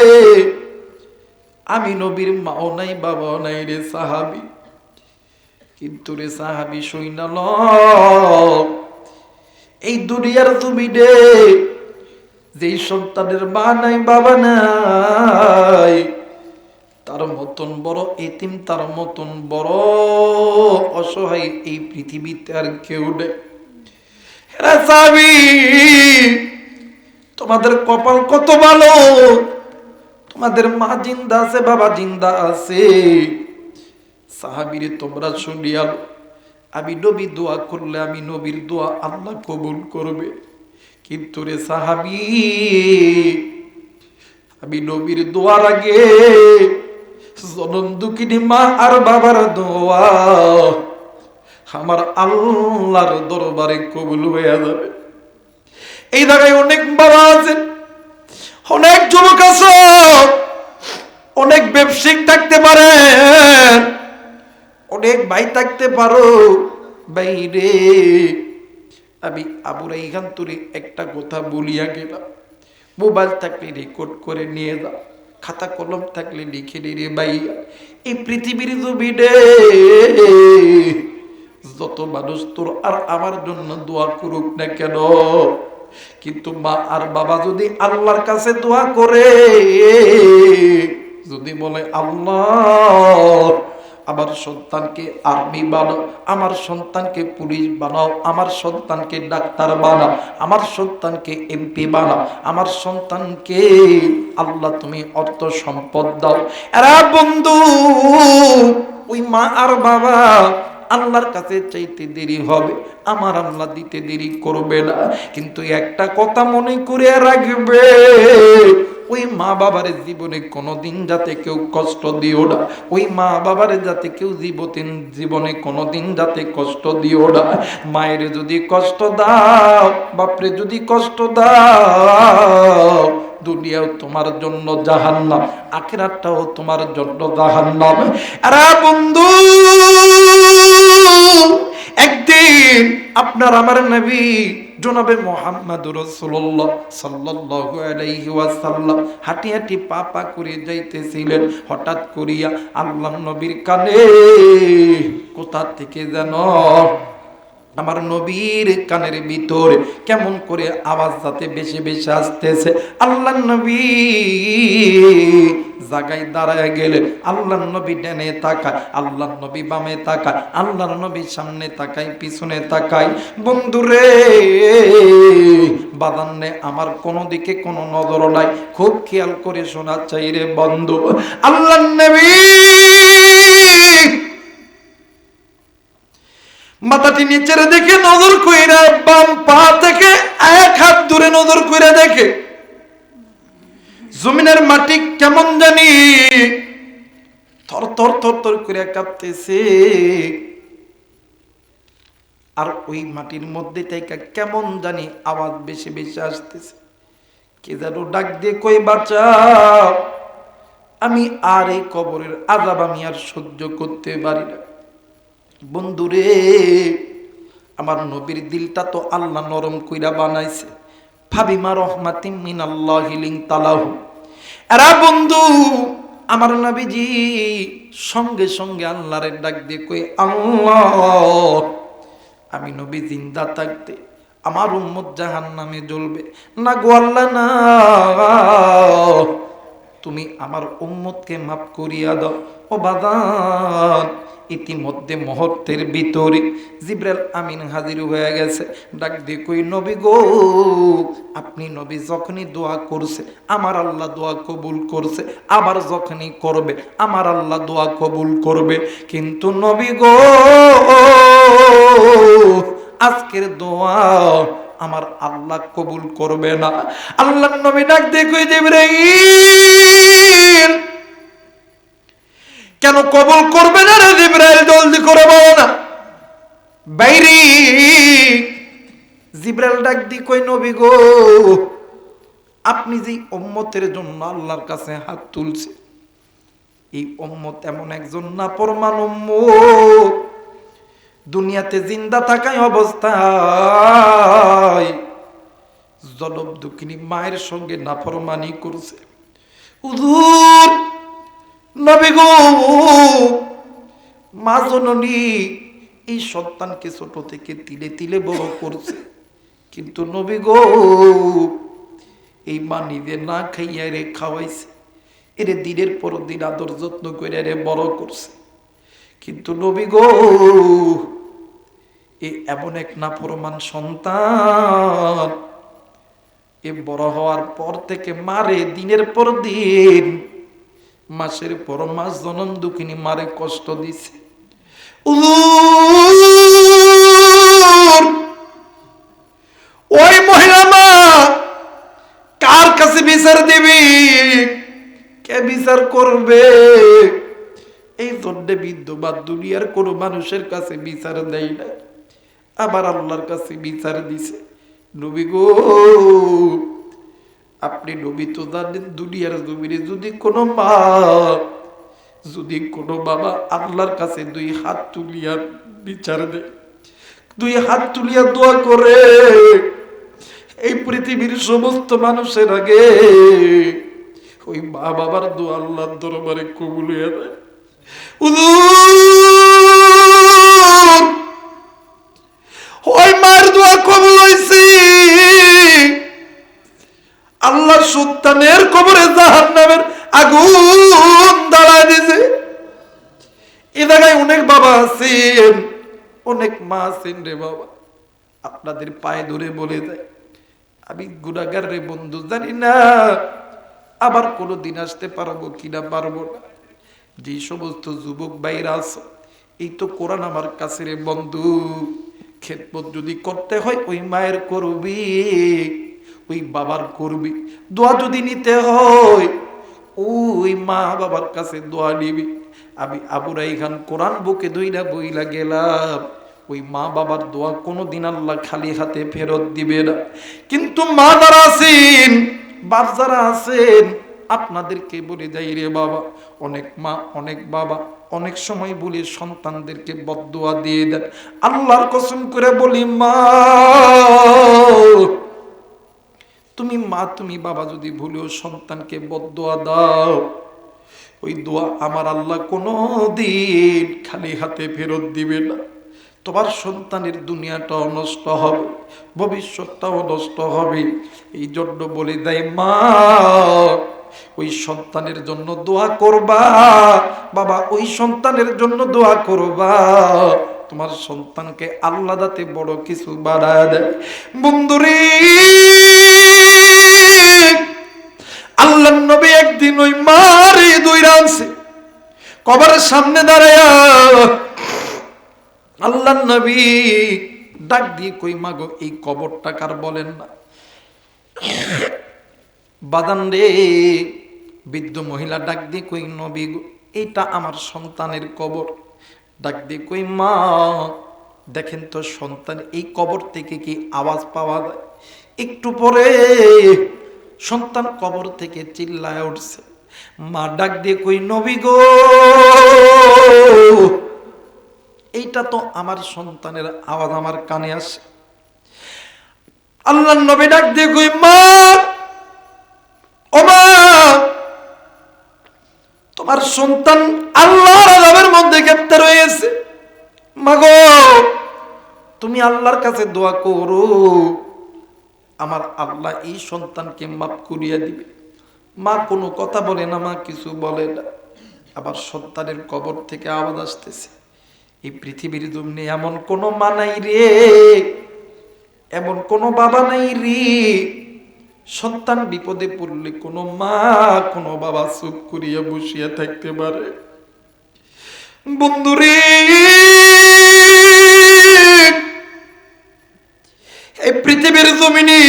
[SPEAKER 1] আমি নবীর মাও নাই বাবাও নাই রে সাহাবী। কিন্তু রে সাহাবী, শুইনা ল, এই দুনিয়ার জমিনে যেই সন্তানের মা নাই বাবা নাই, তার মতন বড় এতিম, তার মতন বড় অসহায় এই পৃথিবীতে আর কেউ নেই। হে সাহাবী, তোমাদের কপাল কত ভালো, তোমাদের মা জিন্দা আছে, বাবা জিন্দা আছে। সাহাবীরে তোমরা শুনিয়াল, আমি নবী দোয়া করলে আমি নবীর দোয়া আল্লাহ কবুল করবে। কিন্তু রে সাহাবী, আমি নবীর দোয়ার আগে জনম দুঃখিনী মা আর বাবার দোয়া আমার আল্লাহর দরবারে কবুল হয়ে যাবে। এই জায়গায় অনেক বাবা আছেন, অনেক যুবক আছে, অনেক ব্যবসায়িক থাকতে পারেন, অনেক ভাই থাকতে পারো। বাইরে আমি আবুর এইখান তুলে একটা কথা বলিয়া গেলাম, মোবাইল থাকলে রেকর্ড করে নিয়ে যাও, খাতা কলম থাকলে লিখে নিয়ে ভাইয়া, এই পৃথিবীর জমিনে যত মানুষ তোর আর আমার জন্য দোয়া করুক না কেন, কিন্তু মা আর বাবা যদি আল্লাহর কাছে দোয়া করে, যদি বলে আল্লাহ আমার সন্তানকে আর্মি বানাও, আমার সন্তানকে পুলিশ বানাও, আমার সন্তানকে ডাক্তার বানাও, আমার সন্তানকে এমপি বানাও, আমার সন্তানকে আল্লাহ তুমি অর্থ সম্পদ দাও, এরা বন্ধু ওই মা আর বাবা আল্লাহর কাছে চাইতে দেরি হবে, আমার আল্লাহ দিতে দেরি করবে না। কিন্তু একটা কথা মনে করে রাখবে, ওই মা বাবার জীবনে কোনোদিন যাতে কেউ কষ্ট দিও না, ওই মা বাবার যাতে কেউ জীবনে কোনোদিন যাতে কষ্ট দিও না। মায়ের যদি কষ্ট দাও, বাপরে যদি কষ্ট দাও, দুনিয়াও তোমার জন্য জাহান্নাম, আখিরাতটাও তোমার জন্য জাহান্নাম। আরে বন্ধু, একদিন আপনার আমার নবী জনাবে মুহাম্মদুর রাসূলুল্লাহ সাল্লাল্লাহু আলাইহি ওয়াসাল্লাম হাঁটি হাঁটি পা পা করে যাইতেছিলেন। হঠাৎ করিয়া আল্লাহর নবীর কানে কোথা থেকে যেন আমার নবীর কানের ভিতরে কেমন করে আওয়াজ যাতে বেশি বেশি আসতেছে। আল্লাহর নবী জায়গায় দাঁড়ায় গেলেন। আল্লাহর নবী ডানে তাকায়, আল্লাহর নবী বামে তাকায়, আল্লাহর নবী সামনে তাকায়, পিছনে তাকায়। বন্ধুরে বাদান্নে আমার কোন দিকে কোনো নজর নাই, খুব খেয়াল করে শোনা চাই রে বন্ধু। আল্লাহর নবী মাথাটি নিচের দিকে নজর কইরা বাম পা থেকে এক হাত দূরে নজর কইরা দেখে জমিনের মাটি কেমন জানি থর থর থর থর করে কাঁপতেছে। আর ওই মাটির মধ্যে থেকে কেমন জানি আওয়াজ বেশি বেশি আসতেছে। কে যেন ডাক দিয়ে কই বাঁচাও, আমি আর এই কবরের আযাব আমি আর সহ্য করতে পারি না। বন্ধুরে আমার নবীর দিলটা তো আল্লাহ নরম কইরা বানাইছে। ফাবিমা রহমাতিম মিনাল্লাহি লিনতালাহু। এরা বন্ধু আমার নবীজি সঙ্গে সঙ্গে আল্লাহরে ডাক দিয়ে কই আল্লাহ, আমি নবী জিন্দা থাকতে আমার উম্মত জাহান্নামে জ্বলবে না গো আল্লাহ না, তুমি আমার উম্মতকে মাফ করিয়া দাও। ও বাদান ইতিমধ্যে মুহূর্তের ভিতরে জিবরাইল আমিন হাজির হয়ে গেছে। ডাক দিয়ে কই নবী গো, আপনি নবী যখনই দোয়া করছে আমার আল্লাহ দোয়া কবুল করছে, আবার যখনই করবে আমার আল্লাহ দোয়া কবুল করবে। কিন্তু নবী গো আজকের দোয়া আমার আল্লাহ কবুল করবে না। আল্লাহর নবী ডাক দিয়ে কই জিবরাইল কেন কবুল করবে না রে জিবরাইল, জলদি করে বলো না। বাইরে জিবরাইল ডাক দি কই নবী গো, আপনি যে উম্মতের জন্য আল্লাহর কাছে হাত তুলছে, এই উম্মত এমন একজন নাফরমান উম্মত, দুনিয়াতে জিন্দা থাকায় অবস্থায় জনম দুঃখিনী মায়ের সঙ্গে নাফরমানি করছে। হুজুর নবী গো, মা জননী এই সন্তানকে ছোট থেকে তিলে তিলে বড় করছে, কিন্তু নবী গো এই মা নিজে না খাইয়া রে খাওয়াইছে, এরে দিনের পর দিন আদর যত্ন করে রে বড় করছে। কিন্তু নবী গো এ এমন এক নাফরমান সন্তান, এ বড় হওয়ার পর থেকে মারে দিনের পর দিন মাসের পর মাস জনম দুঃখিনী মারে কষ্ট দিছে। ওই মহিলা মা কার কাছে বিচার দিবি, কে বিচার করবে? এই জন্য বিধবা দুনিয়ার কোন মানুষের কাছে বিচার দেয় না, আবার আল্লাহর কাছে বিচার দিছে। নবী গো আপনি নবী তো জানেন দুনিয়ার জমিনে যদি কোনো মা যদি কোনো বাবা আল্লাহর কাছে দুই হাত তুলিয়া বিচার দেয়, দুই হাত তুলিয়া দোয়া করে, এই পৃথিবীর সমস্ত মানুষের আগে ওই মা বাবার দোয়া আল্লাহর দরবারে কবুল হয়ে যায়। ওই মার দোয়া কবুল হয়েছে, আল্লাহ সন্তানের কবরে জাহান্নামের আগুন জ্বালায় দিয়েছে। এ জায়গায় অনেক বাবা আছেন, অনেক মা আছেন রে বাবা, আপনাদের পায়ে ধরে বলে যায়, আমি গুনাহগার রে বন্ধু, জানি না আবার কোনোদিন আসতে পারবো কিনা পারবো না। যে সমস্ত যুবক ভাইরা আছে, এই তো কোরআন আমার কাছে রে বন্ধু, খেদমত যদি করতে হয় ওই মায়ের করবি, ওই বাবার করবি। দোয়া যদি নিতে হয় ওই মা বাবার কাছে দোয়া নিবি। আমি আবু রাইহান কোরআন বুকে ধইরা বইলা গেলাম, ওই মা বাবার দোয়া কোনোদিন আল্লাহ খালি হাতে ফেরত দিবে না। কিন্তু মা যারা আছেন, বাপ যারা আছেন, আপনাদেরকে বলে যাই রে বাবা, অনেক মা অনেক বাবা অনেক সময় বলি সন্তানদেরকে বদদোয়া দিয়ে দেন। আল্লাহর কসম করে বলি, মা তুমি মা তুমি বাবা যদি ভুলেও সন্তানকে বদদোয়া দাও, ওই দোয়া আমার আল্লাহ কোনো দিন খালি হাতে ফেরত দিবে না। তোমার সন্তানের দুনিয়াটাও নষ্ট হবে, ভবিষ্যৎটাও নষ্ট হবে। এই জন্য বলে দেয় মা, ওই সন্তানের জন্য দোয়া করবা, বাবা ওই সন্তানের জন্য দোয়া করবা, তোমার সন্তানকে আল্লাহ যাতে বড় কিছু বাড়ায় দেয়। বন্ধুরে, আল্লাহর নবী একদিন ওই মারে দইরা আনছে, কবরের সামনে দাঁড়ায়া আল্লাহর নবী ডাক দিয়ে কই, মাগো এই কবরটা কার বলেন না। বাদান রে, বৃদ্ধ মহিলা ডাক দিয়ে কই, নবী গো এইটা আমার সন্তানের কবর। ডাক দিয়ে কই, মা দেখেন তো সন্তান এই কবর থেকে কি আওয়াজ পাওয়া যায়? একটু পরে সন্তান কবর থেকে চিল্লায় উঠছে। মা ডাক দিয়ে কই, নবী গো এইটা তো আমার সন্তানের আওয়াজ আমার কানে আসে। আল্লাহর নবী ডাক দিয়ে কই, মা ও মা, তোমার সন্তান আল্লাহর আযাবের মধ্যে গ্রেফতার হয়েছে। মাগো তুমি আল্লাহর কাছে দোয়া করো, আমার আল্লাহ এই সন্তানকে মাফ করিয়া দিবে। মা কোনো কথা বলে না, মা কিছু বলে না। আবার সন্তানের কবর থেকে আওয়াজ আসতেছে। এই পৃথিবীর জন্য এমন কোনো মা নাই রে, এমন কোনো বাবা নাই রে, সন্তান বিপদে পড়লে কোনো মা কোনো বাবা চুপ করিয়া বসিয়া থাকতে পারে? বন্ধুরে, এই পৃথিবীর জমিনে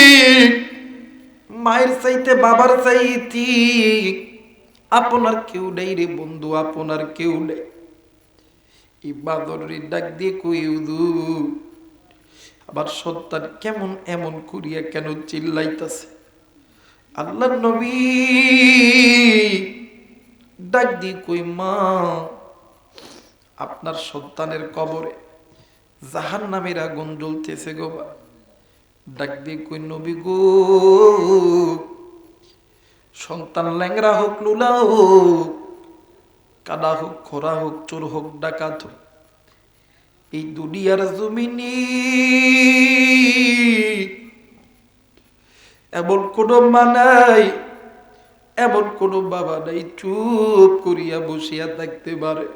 [SPEAKER 1] মায়ের চাইতে বাবার চাইতে আপনার কেউ নেই রে বন্ধু, আপনার কেউ নেই। এই বাদরের ডাক দিয়ে কই, হুজুর আবার সন্তান কেমন এমন করিয়া কেন চিল্লাইতাছে? আল্লাহর নবী ডাক দিয়ে কই, মা আপনার সন্তানের কবরে জাহান্নামের আগুন জ্বলতেছে গো। ডাক দিয়ে কই, নবী গো সন্তান ল্যাংরা হোক, লুলা হোক, কাদা হোক, খোরা হোক, চোর হোক, ডাকাত হোক, এই দুনিয়ার জমিনে এমন কোন মা নাই, এমন কোন বাবা নাই চুপ করিয়া বসিয়া থাকতে পারে।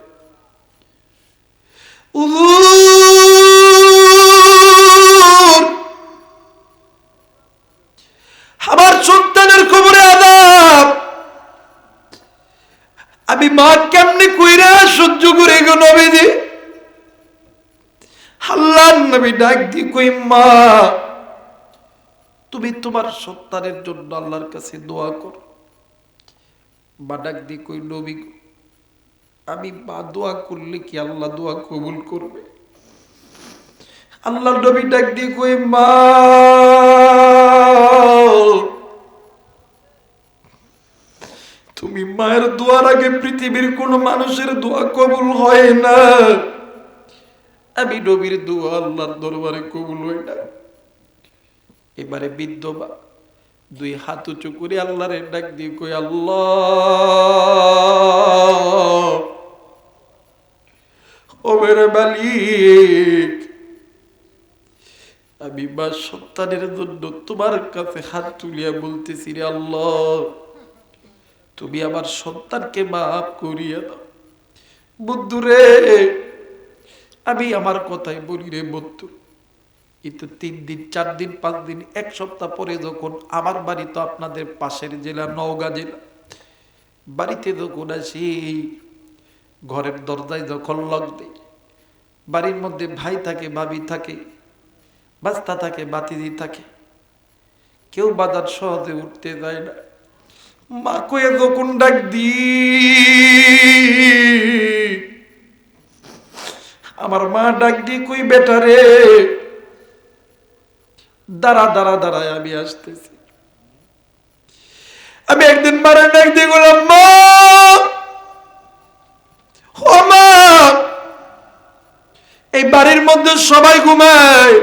[SPEAKER 1] আমার সন্তানের খবরে আযাব আমি মা কেমনে কইরা সহ্য করে গো নবীজি? আল্লাহর নবী ডাক দিয়ে কই, মা তুমি তোমার সন্তানের জন্য আল্লাহর কাছে দোয়া করো। মা ডাক দিয়ে কই, নবী আমি মা দোয়া করলে কি আল্লাহ দোয়া কবুল করবে? আল্লাহর নবী ডাক দিয়ে কই, মা তুমি মায়ের দোয়ার আগে পৃথিবীর কোন মানুষের দোয়া কবুল হয় না। আমি নবীর দোয়া আল্লাহর দরবারে কবুল হয় না। এবারে বিধবা দুই হাত উঁচু করে আল্লাহরে ডাক দিয়ে কই, আল্লাহ ও মেরে মালিক, আমি মা সন্তানের জন্য তোমার কাছে হাত তুলিয়া বলতেছি, রে আল্লাহ, তুমি আমার সন্তানকে মাফ করিয়া দাও। বন্ধু রে, আমি আমার কথাই বলি রে বন্ধু, কিন্তু 3 দিন 4 দিন 5 দিন 1 সপ্তাহ পরে যখন আমার বাড়ি তো আপনাদের পাশের জেলা নওগাঁ জেলা, বাড়িতে যখন আসি, ঘরের দরজায় যখন লক দেই, বাড়ির মধ্যে ভাই থাকে, ভাবি থাকে, বাস্তা থাকে, বাতিজি থাকে, কেউ বাজার সহজে উঠতে যায় না। মা কয়ে যখন ডাক দি, আমার মা ডাক দিয়ে কই, বেটা রে দাঁড়া দাঁড়া দাঁড়ায় আমি আসতেছি। আমি একদিন মারা ডাক দিয়ে বললাম, মা, ও মা, এই বাড়ির মধ্যে সবাই ঘুমায়,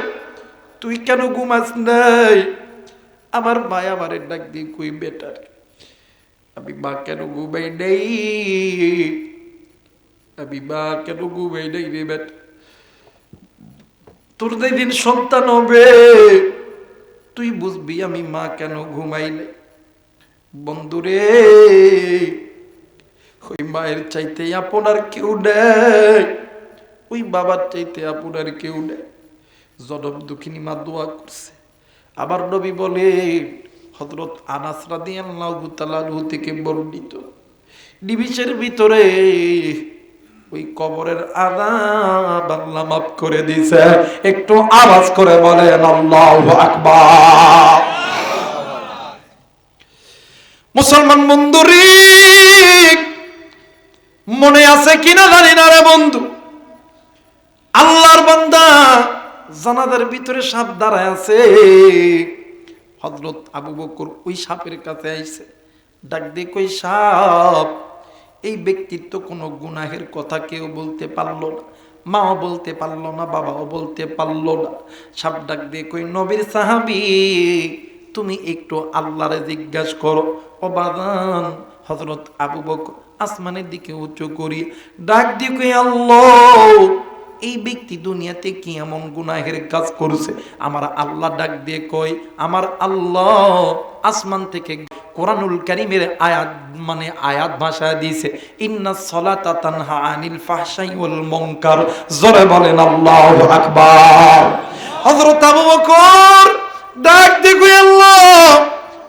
[SPEAKER 1] তুই কেন ঘুমাস নাই? আমার মা আমারে ডাক দিয়ে কই, বেটা রে আমি মা কেন ঘুমাই নাই, আমি মা কেন ঘুমাই নাই রে বেটা, তোর যেদিন সন্তান হবে তুই বুঝবি আমি মা কেন ঘুমাই নাই। বন্ধুরে, ওই মায়ের চাইতে আপনার কেউ নেই, ওই বাবার চাইতে আপনার কেউ নেই। জনম দুঃখিনী মা দোয়া করছে। আবার নবী বলে, হযরত আনাস রাদিয়াল্লাহু তাআলা আনহু থেকে বর্ণিত, নিমিষের ভিতরে ওই কবরের আযাব আল্লাহ মাফ করে দিয়েছে। একটু আওয়াজ করে বলেন আল্লাহু আকবার। মুসলমান বন্ধুরি, মনে আছে কিনা জানি না রে বন্ধু, আল্লাহর বান্দা জানাজার ভিতরে সাপ দাঁড়ায় আছে। হযরত আবু বকর ওই সাপের কাছে আইছে, ডাক দিয়ে কই, সাপ, এই ব্যক্তির তো কোনো গুনাহের কথা কেউ বলতে পারলো না, মাও বলতে পারলো না, বাবাও বলতে পারলো না। সাপ ডাক দিয়ে কই, নবীর সাহাবী, তুমি একটু আল্লাহরে জিজ্ঞাসা করো। ও বাজান, হযরত আবু বকর আসমানের দিকে উঁচু করি ডাক দিয়ে কই, আল্লাহ, এই ব্যক্তি দুনিয়াতে কি এমন গুনাহের কাজ করছে? আমার আল্লাহ ডাক দিয়ে কই, আমার আল্লাহ আসমান থেকে কোরআনুল কারীমের আয়াত, মানে আয়াত ভাষা দিয়েছে, ইন্নাস সালাতা তানহা আনিল ফাহশাই ওয়াল মুনকার। জোরে বলেন আল্লাহু আকবার। হযরত আবু বকর ডাক দিয়ে কই, আল্লাহ,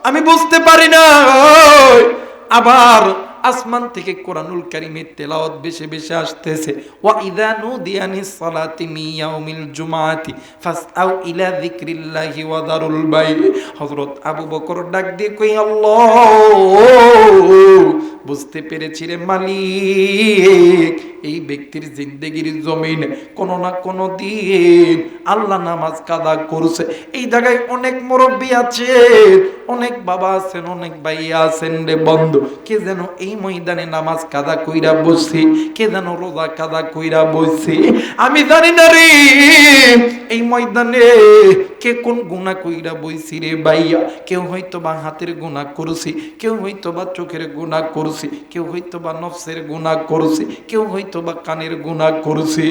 [SPEAKER 1] আমি বুঝতে পারি না। আবার আসমান থেকে কোরআনুল কারীমের তেলাওয়াত বেশি বেশি আসতেছে, ওয়া ইযা নুদিয়া লিস সালাতি মিন ইয়াউমিল জুমআতি ফাসআউ ইলা যিকরিল্লাহি ওয়া দারুল বাই। হযরত আবু বকর ডাক দিয়ে কই, আল্লাহ, বুঝতে পেরেছি রে মালিক, এই ব্যক্তির জিন্দেগির জমিন কোনো না কোনো দিন আল্লাহ নামাজ কাদা করছে। এই জায়গায় অনেক মুরব্বী আছে, অনেক বাবা আছেন, অনেক ভাইয়া আছেন রে বন্ধু, কে যেন এই ময়দানে নামাজ কাদা কইরা বসছি, কে যেন রোজা কাদা কইরা বসছি, আমি জানি না রে এই ময়দানে কে কোন গুনাহ কইরা বইছি রে ভাইয়া। কেউ হয়তো বা হাতের গুনাহ করছি, কেউ হয়তো বা চোখের গুনাহ করছি, কেউ হয়তো বা নফসের গুনাহ করছি, কেউ হয়তো বা কানের গুনাহ করছি।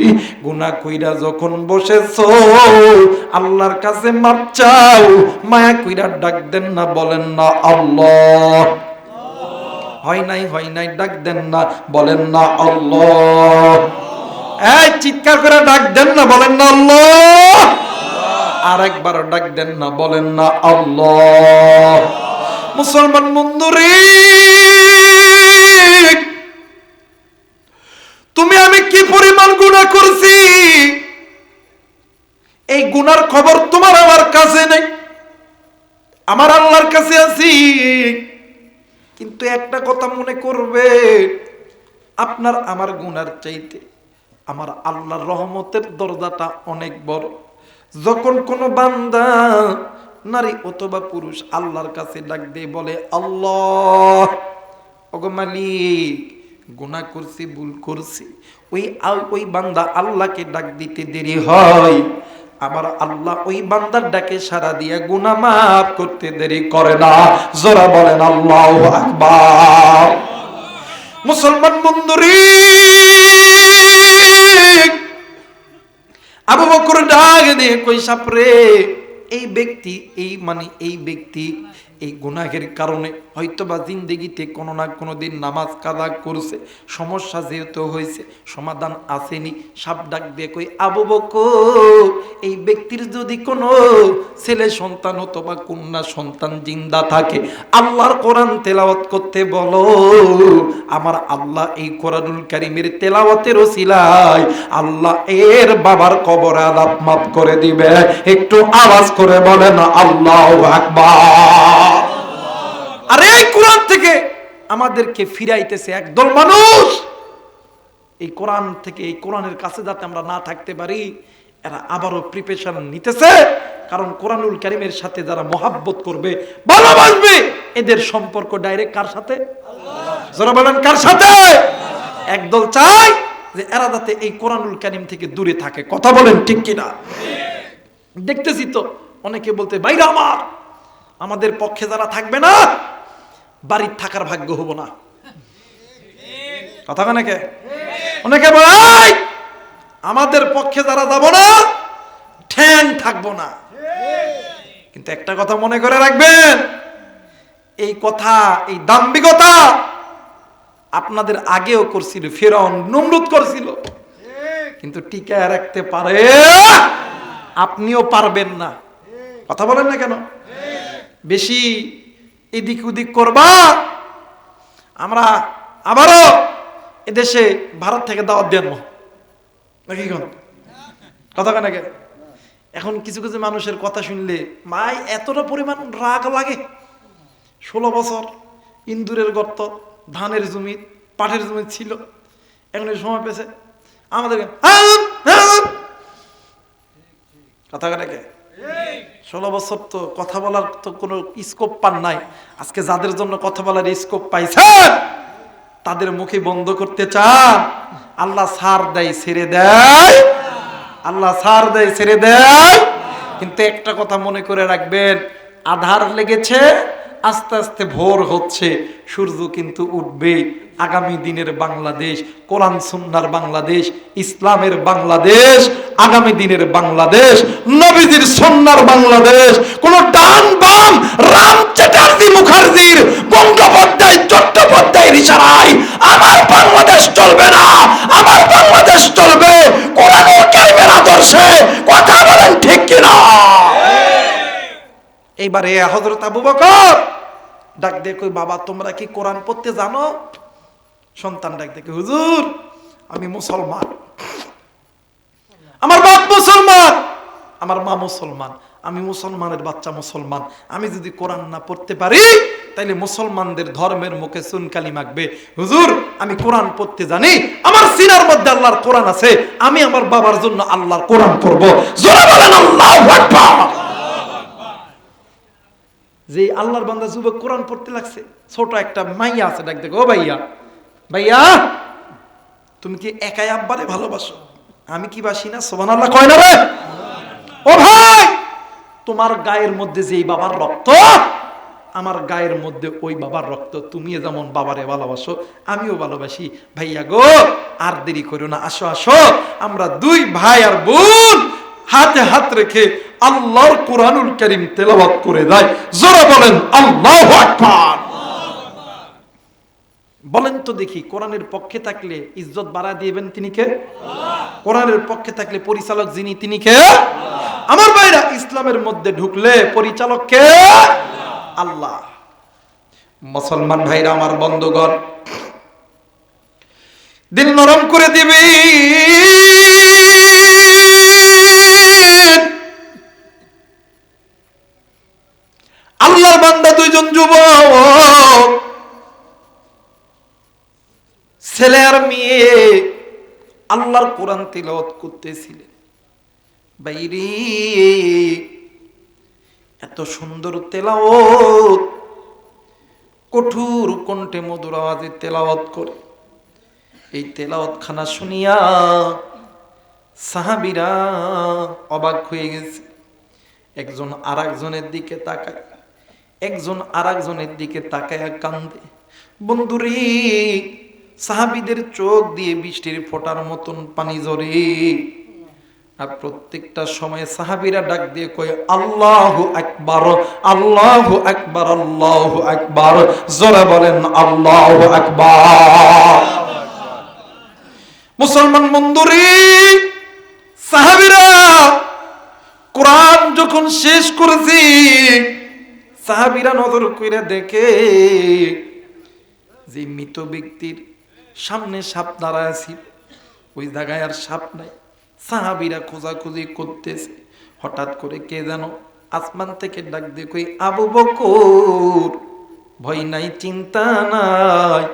[SPEAKER 1] গুনাহ কইরা যখন বসেছো আল্লাহর কাছে মাপ চাও, মায়া কইরা ডাক দেন না, বলেন না আল্লাহ। হয় নাই ডাক দেন না, বলেন না আল্লাহ। এই চিৎকার করে ডাক দেন না, বলেন না আল্লাহ। আর একবার ডাক দেন না, বলেন না আল্লাহ। মুসলমান বন্ধুরে, তুমি আমি কি পরিমাণ গুনাহ করছি, এই গুনার খবর তোমার আমার কাছে নেই, আমার আল্লাহর কাছে আছি। কিন্তু একটা কথা মনে করবে, আপনার আমার গুনার চাইতে আমার আল্লাহর রহমতের দরজাটা অনেক বড়। যখন কোনো বান্দা, নারী অথবা পুরুষ, আল্লাহর কাছে ডাক দিয়ে বলে, আল্লাহ, ওগো মালিক, গুনাহ করছি, ভুল করছি, ওই বান্দা আল্লাহকে ডাক দিতে দেরি হয়, আমার আল্লাহ ওই বান্দার ডাকে সাড়া দিয়ে গুনাহ মাফ করতে দেরি করে না। জোরে বলেন আল্লাহু আকবার। মুসলমান বন্ধুরে, আবু বকর ডাক দিয়ে কই সাপরে, এই ব্যক্তি এই গুনাহের কারণে হয়তোবা জিন্দেগিতে কোনো না কোনো দিন নামাজ কাজা করছে, সমস্যা যেহেতু হয়েছে, সমাধান আসেনি। সাপ ডাক দিয়ে কই আবু বকর, এই ব্যক্তির যদি কোনো ছেলে সন্তান অথবা কন্যা সন্তান জিন্দা থাকে, আল্লাহর কোরআন তেলাওয়াত করতে বলো। আমার আল্লাহ এই কোরআনুল কারীমের তেলাওয়াতের ওসিলায় আল্লাহ এর বাবার কবর আযাব মাফ করে দিবে। একটু আওয়াজ করে বলেন আল্লাহু আকবার। আর এই কোরআন থেকে আমাদেরকে ফিরাইতেছে একদল মানুষ। এই কোরআন থেকে, এই কোরআনের কাছে যাতে আমরা না থাকতে পারি, এরা আবারও প্রিপারেশন নিতেছে। কারণ কোরআনুল কারীমের সাথে যারা মহাব্বত করবে, ভালোবাসবে, এদের সম্পর্ক ডাইরেক্ট কার সাথে? আল্লাহ। যারা বলেন কার সাথে? একদল চায় যে এরা যাতে এই কোরআনুল কারীম থেকে দূরে থাকে। কথা বলেন ঠিক কিনা? দেখতেছি তো অনেকে বলতে, ভাইরা আমাদের পক্ষে যারা থাকবে না, বাড়ির থাকার ভাগ্য হবো না। কথা অনেকে বলে আমাদের পক্ষে যারা যাব না, ঠ্যাং থাকবো না। কিন্তু একটা কথা মনে করে রাখবেন, এই কথা, এই দাম্ভিকতা আপনাদের আগেও করছিল, ফিরআউন নমরুদ করছিল, কিন্তু টিকায় রাখতে পারে, আপনিও পারবেন না। কথা বলেন না কেন? বেশি এদিক ওদিক করবা, আমরা আবারও এদেশে ভারত থেকে দাওয়াত দেন নাকি? কথা কেন? এখন কিছু কিছু মানুষের কথা শুনলে মাই এতটা পরিমাণ রাগ লাগে। 16 বছর ইন্দুরের গর্ত, ধানের জমি, পাটের জমি ছিল, এখন সময় পেয়েছে আমাদের কথা কেন? 16 বছর তো কথা বলার তো কোনো স্কোপ পান নাই। আজকে যাদের জন্য কথা বলার স্কোপ পাইছে, তাদের মুখে বন্ধ করতে চান। আল্লাহ ছাড় দেয় ছেড়ে দেয়, আল্লাহ ছাড় দেয় ছেড়ে দেয়। কিন্তু একটা কথা মনে করে রাখবেন, আধার লেগেছে, আস্তে আস্তে ভোর হচ্ছে, সূর্য কিন্তু উঠবে। আগামী দিনের বাংলাদেশ, কোরআন সুন্নাহর বাংলাদেশ, ইসলামের বাংলাদেশ, আগামী দিনের বাংলাদেশ, নবীজির সুন্নাহর বাংলাদেশ। কোন ডান বাম, রাম চ্যাটার্জি মুখার্জির, বঙ্গোপাধ্যায় চট্টোপাধ্যায়ের ইশারায় আমার বাংলাদেশ চলবে না। আমার বাংলাদেশ চলবে কোরআনুল কারীমের আদর্শে। কথা বলেন ঠিক কিনা? এইবারে হযরত আবু বকর ডাক দিয়ে কই, বাবা তোমরা কি কোরআন পড়তে জানো? সন্তান ডাক দিয়ে, হুজুর আমি মুসলমান, আমার বাপ মুসলমান, আমার মা মুসলমান, আমি মুসলমানের বাচ্চা মুসলমান। আমি যদি কোরআন না পড়তে পারি, তাইলে মুসলমানদের ধর্মের মুখে চুনকালি মাখবে। হুজুর আমি কোরআন পড়তে জানি, আমার সিনার মধ্যে আল্লাহর কোরআন আছে, আমি আমার বাবার জন্য আল্লাহর কোরআন পড়বো। জোরে বলেন আল্লাহু আকবার। যে আল্লাহর বান্দা যুবক কোরআন পড়তে লাগছে, ছোট একটা মাইয়া আছে, ডাক দেখো, ও ভাইয়া, ভাইয়া তুমি কি একাই আব্বারে ভালোবাসো? আমি কি বাসি না? সুবহানাল্লাহ কয় না রে? ও ভাই, তোমার গায়ের মধ্যে যেই বাবার রক্ত, আমার গায়ের মধ্যে ওই বাবার রক্ত। তুমি যেমন বাবারে ভালোবাসো, আমিও ভালোবাসি। ভাইয়া গো, আর দেরি করো না, আসো আসো, আমরা দুই ভাই আর বোন হাতে হাত রেখে আল্লাহর কোরআনুল কারীম তেলাওয়াত করে দেয়। জোরে বলেন আল্লাহু আকবার। বলেন তো দেখি, কোরআনের পক্ষে থাকলে ইজ্জত বাড়া দিবেন তিনি কে? আল্লাহ। কোরআনের পক্ষে থাকলে পরিচালক যিনি, তিনি কে? আল্লাহ। আমার ভাইরা, ইসলামের মধ্যে ঢুকলে পরিচালক কে? আল্লাহ। মুসলমান ভাইরা আমার, বন্ধুগণ, দিল নরম করে দিবি। আল্লাহর বান্দা দুইজন যুবক, ছেলে আর মেয়ে, আল্লাহর কোরআন তিলাওয়াত করতেছিলেন। বাইরে এত সুন্দর তেলাওয়াত, কঠোর কণ্ঠে মধুর আওয়াজে তেলাওয়াত করে। এই তেলাওয়াত খানা শুনিয়া সাহাবীরা অবাক হয়ে গেছে। একজন আরেকজনের দিকে তাকায়, একজন আরেকজনের দিকে তাকায় কান্দে। বন্ধুরে, সাহাবীদের চোখ দিয়ে বৃষ্টির ফোঁটার মতন পানি ঝরে। আর প্রত্যেকটা সময় সাহাবীরা ডাক দিয়ে কয় আল্লাহু আকবার, আল্লাহু আকবার, আল্লাহু আকবার। জোরে বলেন আল্লাহু আকবার। মুসলমান বন্ধুরে, সাহাবীরা কোরআন যখন শেষ করেছে, সাহাবীরা নজর কইরা দেখে যে মৃত ব্যক্তির সামনে সাপ দাঁড়ায় আছে, ওই জায়গায় আর সাপ নাই। সাহাবীরা খোঁজাখুঁজি করতেছে, হঠাৎ করে কে যেন আসমান থেকে ডাক দিয়ে কই আবু বকর, ভয় নাই, চিন্তা নাই,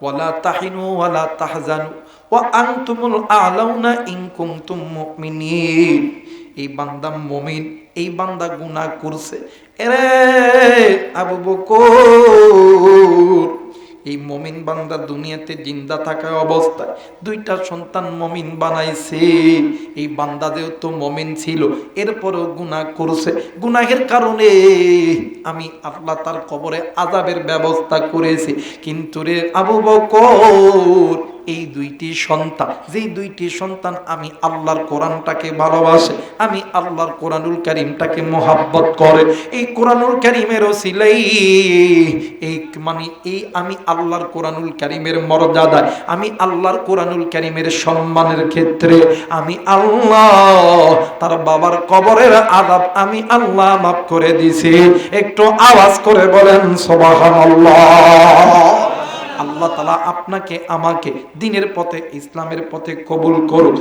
[SPEAKER 1] ওয়ালা তাহিনু ওয়ালা তাহজানু ওয়া আনতুমুল আ'লাউনা ইন কুনতুম মুমিনিন। এই বান্দা মুমিন, এই বান্দা গুনাহ করছে। এরে আবু বকর, এই মুমিন বান্দা দুনিয়াতে জিন্দা থাকা অবস্থায় দুইটা সন্তান মুমিন বানাইছে। এই বান্দা যেহেতু মুমিন ছিল, এরপরেও গুনাহ করছে, গুনাহের কারণে আমি আল্লাহ তার কবরে আযাবের ব্যবস্থা করেছি। কিন্তু রে আবু বকর, এই দুইটি সন্তান, যেই দুইটি সন্তান আমি আল্লাহর কোরআনটাকে ভালোবাসে, আমি আল্লাহর কোরআনুল কারীমটাকে মহব্বত করে, এই কোরআনুল কারীমের ওসিলাই এই মানে এই আমি আল্লাহর কোরআনুল কারীমের মর্যাদায়, আমি আল্লাহর কোরআনুল কারীমের সম্মানের ক্ষেত্রে আমি আল্লাহ তার বাবার কবরের আযাব আমি আল্লাহ মাফ করে দিছি। একটু আওয়াজ করে বলেন সুবহানাল্লাহ। আল্লাহ তাআলা আপনাকে আমাকে দ্বীনের পথে, ইসলামের পথে কবুল করুন।